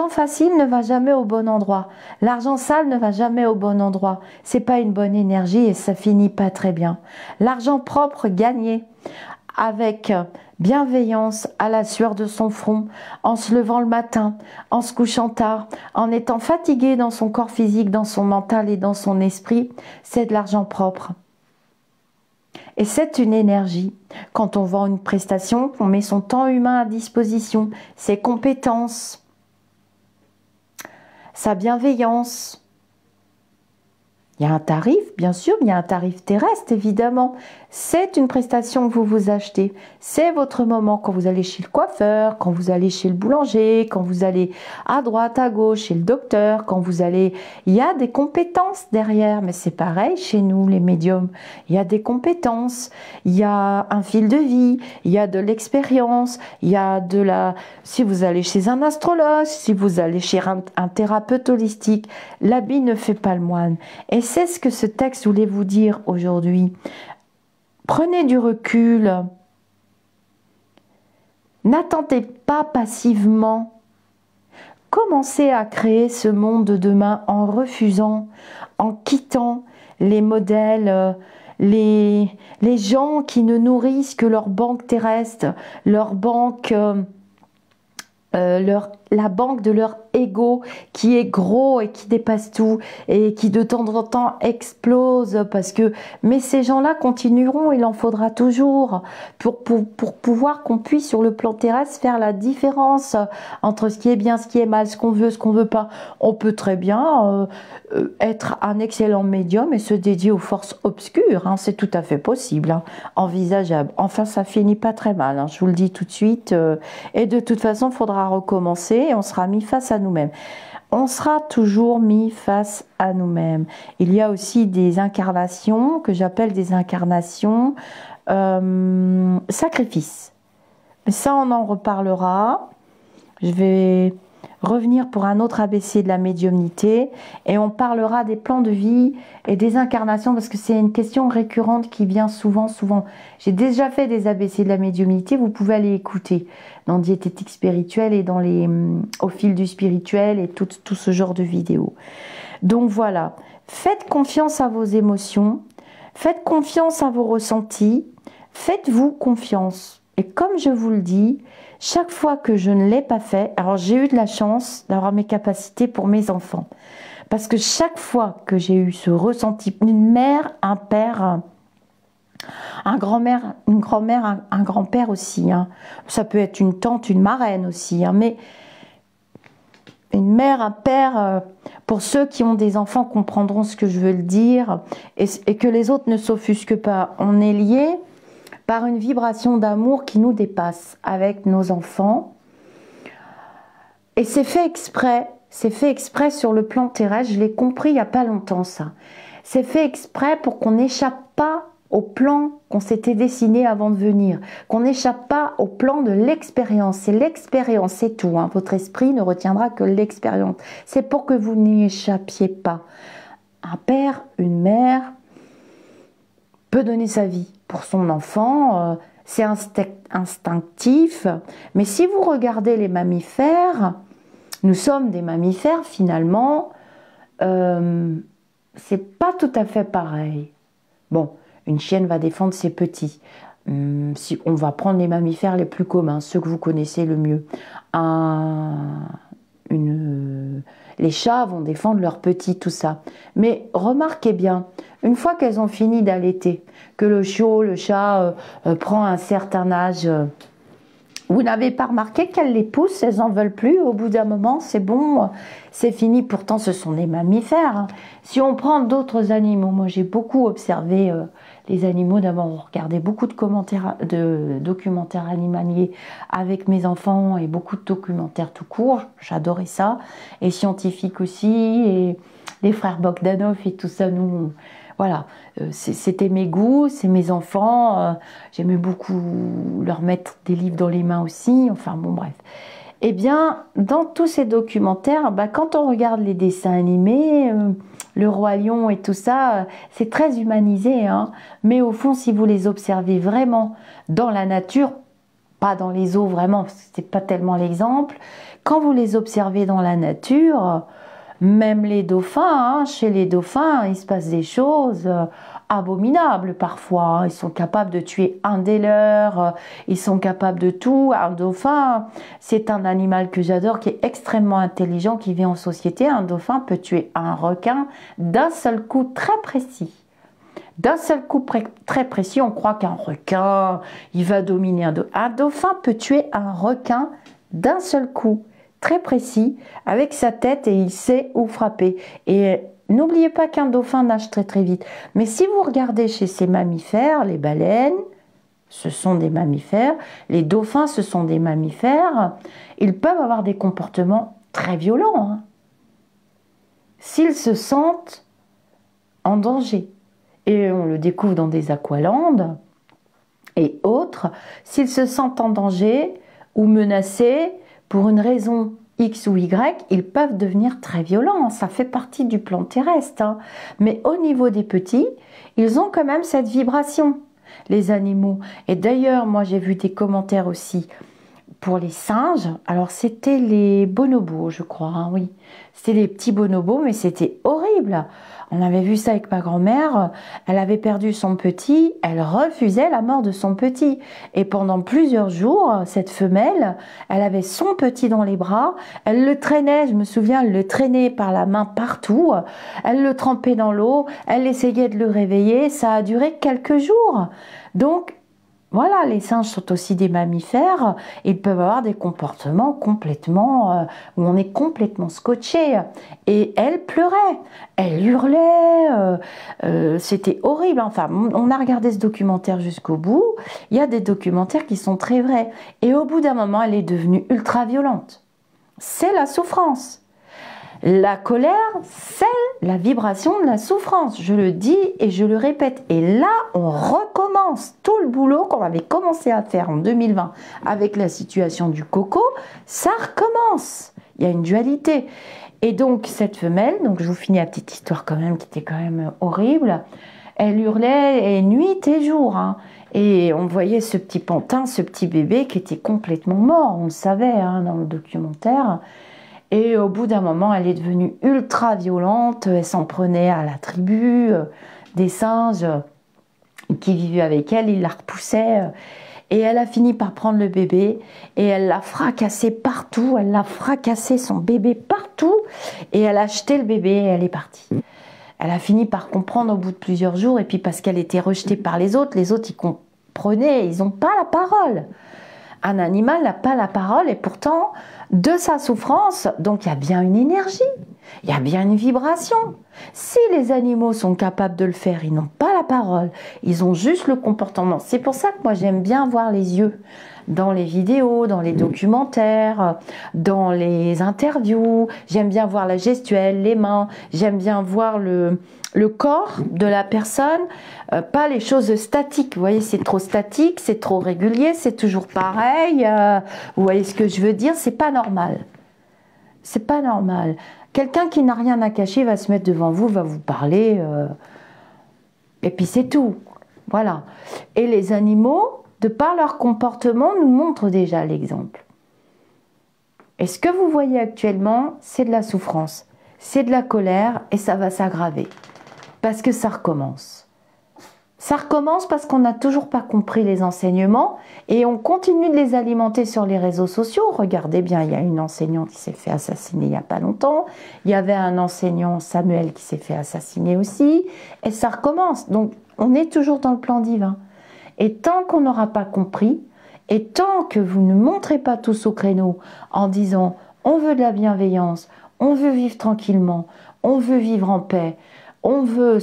facile ne va jamais au bon endroit. L'argent sale ne va jamais au bon endroit. C'est pas une bonne énergie et ça finit pas très bien. L'argent propre gagné avec bienveillance à la sueur de son front, en se levant le matin, en se couchant tard, en étant fatigué dans son corps physique, dans son mental et dans son esprit, c'est de l'argent propre. Et c'est une énergie. Quand on vend une prestation, on met son temps humain à disposition, ses compétences, sa bienveillance. Il y a un tarif, bien sûr, mais il y a un tarif terrestre, évidemment. C'est une prestation que vous vous achetez. C'est votre moment quand vous allez chez le coiffeur, quand vous allez chez le boulanger, quand vous allez à droite, à gauche, chez le docteur, quand vous allez... Il y a des compétences derrière, mais c'est pareil chez nous, les médiums. Il y a des compétences, il y a un fil de vie, il y a de l'expérience, il y a de la... Si vous allez chez un astrologue, si vous allez chez un thérapeute holistique, l'habit ne fait pas le moine. Et c'est ce que ce texte voulait vous dire aujourd'hui. Prenez du recul. N'attendez pas passivement. Commencez à créer ce monde de demain en refusant, en quittant les modèles, les gens qui ne nourrissent que leur banque terrestre, leur banque... la banque de leur ego qui est gros et qui dépasse tout et qui de temps en temps explose parce que mais ces gens-là continueront, il en faudra toujours pour pouvoir qu'on puisse sur le plan terrestre faire la différence entre ce qui est bien, ce qui est mal, ce qu'on veut pas. On peut très bien être un excellent médium et se dédier aux forces obscures, hein, c'est tout à fait possible, hein, envisageable. Enfin, ça finit pas très mal, hein, je vous le dis tout de suite, et de toute façon, il faudra recommencer et on sera mis face à nous-mêmes. On sera toujours mis face à nous-mêmes. Il y a aussi des incarnations que j'appelle des incarnations sacrifices. Mais ça, on en reparlera. Je vais revenir pour un autre ABC de la médiumnité et on parlera des plans de vie et des incarnations parce que c'est une question récurrente qui vient souvent. J'ai déjà fait des ABC de la médiumnité, vous pouvez aller écouter dans Diététique spirituelle et dans au fil du spirituel et tout ce genre de vidéos. Donc voilà, faites confiance à vos émotions, faites confiance à vos ressentis, faites-vous confiance. Et comme je vous le dis, chaque fois que je ne l'ai pas fait, alors j'ai eu de la chance d'avoir mes capacités pour mes enfants. Parce que chaque fois que j'ai eu ce ressenti, une mère, un père, un grand-mère, une grand-mère, un grand-père aussi, hein. Ça peut être une tante, une marraine aussi, hein, mais une mère, un père, pour ceux qui ont des enfants comprendront ce que je veux le dire, et que les autres ne s'offusquent pas. On est liés par une vibration d'amour qui nous dépasse avec nos enfants. Et c'est fait exprès sur le plan terrestre, je l'ai compris il n'y a pas longtemps ça. C'est fait exprès pour qu'on n'échappe pas au plan qu'on s'était dessiné avant de venir, qu'on n'échappe pas au plan de l'expérience. C'est l'expérience, c'est tout, hein. Votre esprit ne retiendra que l'expérience. C'est pour que vous n'y échappiez pas. Un père, une mère peut donner sa vie pour son enfant, c'est instinctif, mais si vous regardez les mammifères, Nous sommes des mammifères, finalement, c'est pas tout à fait pareil. Bon, une chienne va défendre ses petits. Si on va prendre les mammifères les plus communs, ceux que vous connaissez le mieux. Les chats vont défendre leurs petits, tout ça. Mais remarquez bien, une fois qu'elles ont fini d'allaiter, que le chiot, le chat prend un certain âge, vous n'avez pas remarqué qu'elles les poussent, elles n'en veulent plus, au bout d'un moment, c'est bon, c'est fini. Pourtant, ce sont des mammifères, hein. Si on prend d'autres animaux, moi j'ai beaucoup observé les animaux, d'abord on regardait beaucoup de documentaires animaliers avec mes enfants et beaucoup de documentaires tout court, j'adorais ça, et scientifiques aussi, et les frères Bogdanov et tout ça, nous... Voilà, c'était mes goûts, c'est mes enfants, j'aimais beaucoup leur mettre des livres dans les mains aussi, enfin bon bref. Eh bien, dans tous ces documentaires, quand on regarde les dessins animés, le Roi Lion et tout ça, c'est très humanisé, hein, mais au fond, si vous les observez vraiment dans la nature, pas dans les zoos vraiment, parce que c'est pas tellement l'exemple, quand vous les observez dans la nature... Même les dauphins, hein, chez les dauphins, il se passe des choses abominables parfois. Ils sont capables de tuer un des leurs, ils sont capables de tout. Un dauphin, c'est un animal que j'adore, qui est extrêmement intelligent, qui vit en société. Un dauphin peut tuer un requin d'un seul coup très précis. D'un seul coup très précis, on croit qu'un requin, il va dominer un dauphin. Un dauphin peut tuer un requin d'un seul coup. Très précis, avec sa tête, et il sait où frapper. Et n'oubliez pas qu'un dauphin nage très très vite. Mais si vous regardez chez ces mammifères, les baleines, ce sont des mammifères, les dauphins, ce sont des mammifères, ils peuvent avoir des comportements très violents, hein, s'ils se sentent en danger. Et on le découvre dans des aqualandes et autres, s'ils se sentent en danger ou menacés, pour une raison X ou Y, ils peuvent devenir très violents. Ça fait partie du plan terrestre, hein. Mais au niveau des petits, ils ont quand même cette vibration, les animaux. Et d'ailleurs, moi j'ai vu des commentaires aussi pour les singes. Alors c'était les bonobos, je crois, hein, oui. C'était les petits bonobos, mais c'était horrible. On avait vu ça avec ma grand-mère. Elle avait perdu son petit. Elle refusait la mort de son petit. Et pendant plusieurs jours, cette femelle, elle avait son petit dans les bras. Elle le traînait, je me souviens, elle le traînait par la main partout. Elle le trempait dans l'eau. Elle essayait de le réveiller. Ça a duré quelques jours. Donc, voilà, les singes sont aussi des mammifères, ils peuvent avoir des comportements complètement, où on est complètement scotché. Et elle pleurait, elle hurlait, c'était horrible. Enfin, on a regardé ce documentaire jusqu'au bout, il y a des documentaires qui sont très vrais. Et au bout d'un moment, elle est devenue ultra violente. C'est la souffrance. La colère, c'est la vibration de la souffrance. Je le dis et je le répète. Et là, on recommence tout le boulot qu'on avait commencé à faire en 2020 avec la situation du coco. Ça recommence. Il y a une dualité. Et donc, cette femelle, donc je vous finis la petite histoire quand même, qui était quand même horrible. Elle hurlait et nuit et jour, hein. Et on voyait ce petit pantin, ce petit bébé qui était complètement mort. On le savait, hein, dans le documentaire. Et au bout d'un moment, elle est devenue ultra violente. Elle s'en prenait à la tribu des singes qui vivaient avec elle. Ils la repoussaient. Et elle a fini par prendre le bébé. Et elle l'a fracassé partout. Elle l'a fracassé son bébé partout. Et elle a jeté le bébé et elle est partie. Elle a fini par comprendre au bout de plusieurs jours. Et puis parce qu'elle était rejetée par les autres ils comprenaient. Ils n'ont pas la parole. Un animal n'a pas la parole et pourtant, de sa souffrance, donc il y a bien une énergie, il y a bien une vibration. Si les animaux sont capables de le faire, ils n'ont pas la parole, ils ont juste le comportement. C'est pour ça que moi j'aime bien voir les yeux dans les vidéos, dans les documentaires, dans les interviews. J'aime bien voir la gestuelle, les mains, j'aime bien voir le corps de la personne, pas les choses statiques. Vous voyez, c'est trop statique, c'est trop régulier, c'est toujours pareil. Vous voyez ce que je veux dire? C'est pas normal. C'est pas normal. Quelqu'un qui n'a rien à cacher va se mettre devant vous, va vous parler, et puis c'est tout. Voilà. Et les animaux, de par leur comportement, nous montrent déjà l'exemple. Et ce que vous voyez actuellement, c'est de la souffrance, c'est de la colère et ça va s'aggraver. Parce que ça recommence. Ça recommence parce qu'on n'a toujours pas compris les enseignements et on continue de les alimenter sur les réseaux sociaux. Regardez bien, il y a une enseignante qui s'est fait assassiner il n'y a pas longtemps. Il y avait un enseignant, Samuel, qui s'est fait assassiner aussi. Et ça recommence. Donc, on est toujours dans le plan divin. Et tant qu'on n'aura pas compris, et tant que vous ne montrez pas tous au créneau en disant « on veut de la bienveillance, on veut vivre tranquillement, on veut vivre en paix », on veut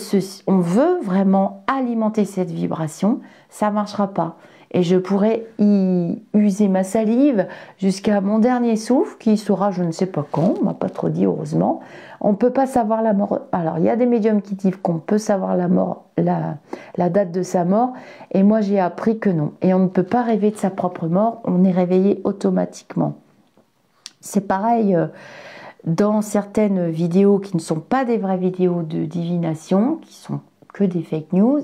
vraiment alimenter cette vibration, ça ne marchera pas. Et je pourrais y user ma salive jusqu'à mon dernier souffle, qui sera je ne sais pas quand, on m'a pas trop dit heureusement. On ne peut pas savoir la mort. Alors il y a des médiums qui disent qu'on peut savoir la mort, la date de sa mort, et moi j'ai appris que non. Et on ne peut pas rêver de sa propre mort, on est réveillé automatiquement. C'est pareil... dans certaines vidéos qui ne sont pas des vraies vidéos de divination, qui sont que des fake news,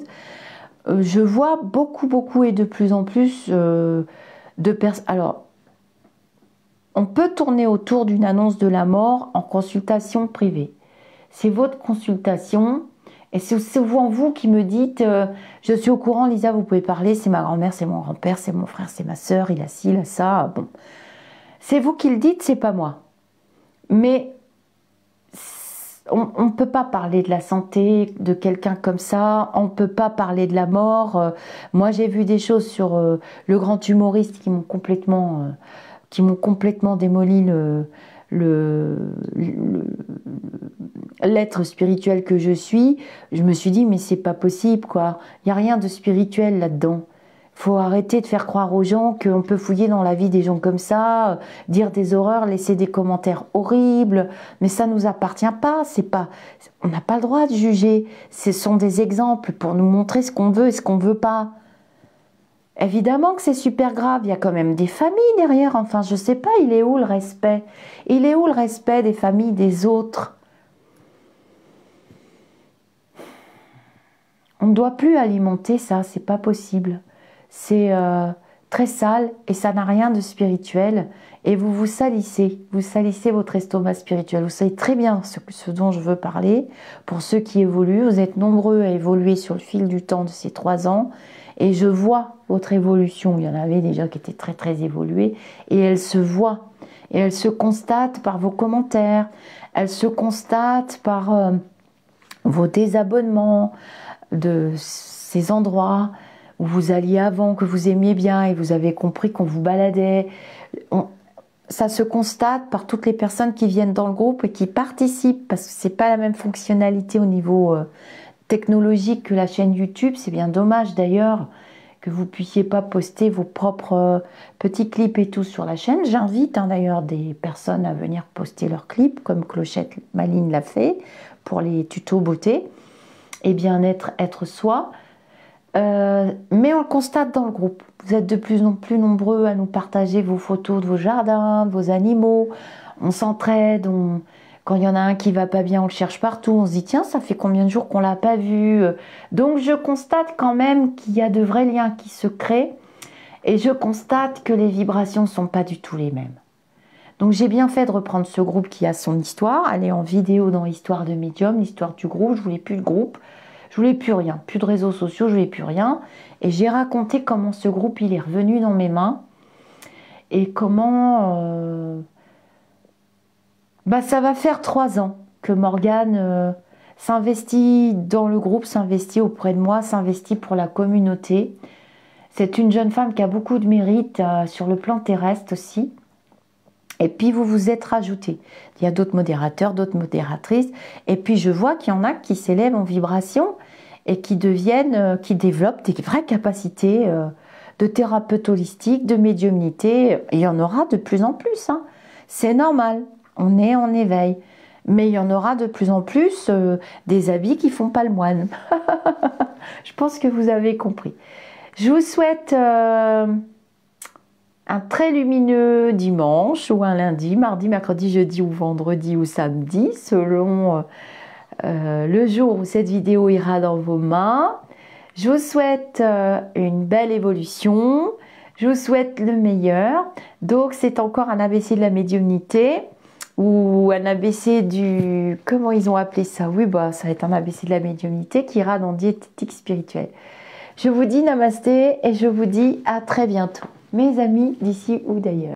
je vois beaucoup et de plus en plus de personnes. Alors, on peut tourner autour d'une annonce de la mort en consultation privée. C'est votre consultation et c'est souvent vous qui me dites je suis au courant, Lisa, vous pouvez parler, c'est ma grand-mère, c'est mon grand-père, c'est mon frère, c'est ma soeur, il a ci, il a ça. Bon. C'est vous qui le dites, c'est pas moi. Mais on ne peut pas parler de la santé de quelqu'un comme ça, on ne peut pas parler de la mort. Moi, j'ai vu des choses sur le grand humoriste qui m'ont complètement démoli l'être spirituel que je suis. Je me suis dit, mais c'est pas possible, quoi. Il n'y a rien de spirituel là-dedans. Faut arrêter de faire croire aux gens qu'on peut fouiller dans la vie des gens comme ça, dire des horreurs, laisser des commentaires horribles, mais ça nous appartient pas. On n'a pas le droit de juger. Ce sont des exemples pour nous montrer ce qu'on veut et ce qu'on veut pas. Évidemment que c'est super grave. Il y a quand même des familles derrière. Enfin, je sais pas. Il est où le respect? Il est où le respect des familles des autres? On ne doit plus alimenter ça. C'est pas possible. C'est très sale et ça n'a rien de spirituel. Et vous salissez votre estomac spirituel. Vous savez très bien ce dont je veux parler. Pour ceux qui évoluent, vous êtes nombreux à évoluer sur le fil du temps de ces 3 ans. Et je vois votre évolution. Il y en avait déjà qui étaient très évoluées. Et elle se voit. Et elle se constate par vos commentaires. Elle se constate par vos désabonnements de ces endroits où vous alliez avant, que vous aimiez bien et vous avez compris qu'on vous baladait. Ça se constate par toutes les personnes qui viennent dans le groupe et qui participent, parce que c'est pas la même fonctionnalité au niveau technologique que la chaîne YouTube. C'est bien dommage d'ailleurs que vous puissiez pas poster vos propres petits clips et tout sur la chaîne. J'invite d'ailleurs des personnes à venir poster leurs clips, comme Clochette Maline l'a fait, pour les tutos beauté et bien-être, être soi. Mais on le constate dans le groupe. Vous êtes de plus en plus nombreux à nous partager vos photos de vos jardins, de vos animaux. On s'entraide. Quand il y en a un qui va pas bien, on le cherche partout. On se dit tiens, ça fait combien de jours qu'on l'a pas vu? Donc je constate quand même qu'il y a de vrais liens qui se créent. Et je constate que les vibrations ne sont pas du tout les mêmes. Donc j'ai bien fait de reprendre ce groupe qui a son histoire. Aller en vidéo dans l'histoire de Medium, l'histoire du groupe. Je voulais plus de groupe. Je voulais plus rien, plus de réseaux sociaux, je voulais plus rien. Et j'ai raconté comment ce groupe il est revenu dans mes mains et comment ça va faire 3 ans que Morgane s'investit dans le groupe, s'investit auprès de moi, s'investit pour la communauté. C'est une jeune femme qui a beaucoup de mérite sur le plan terrestre aussi. Et puis vous vous êtes rajoutés. Il y a d'autres modérateurs, d'autres modératrices. Et puis je vois qu'il y en a qui s'élèvent en vibration et qui développent des vraies capacités de thérapeute holistique, de médiumnité. Et il y en aura de plus en plus. Hein. C'est normal, on est en éveil. Mais il y en aura de plus en plus des habits qui font pas le moine. Je pense que vous avez compris. Je vous souhaite... un très lumineux dimanche ou un lundi, mardi, mercredi, jeudi ou vendredi ou samedi, selon le jour où cette vidéo ira dans vos mains. Je vous souhaite une belle évolution. Je vous souhaite le meilleur. Donc, c'est encore un ABC de la médiumnité ou un ABC du... Comment ils ont appelé ça? Oui, bah, ça va être un ABC de la médiumnité qui ira dans diététique spirituelle. Je vous dis namasté et je vous dis à très bientôt, mes amis d'ici ou d'ailleurs.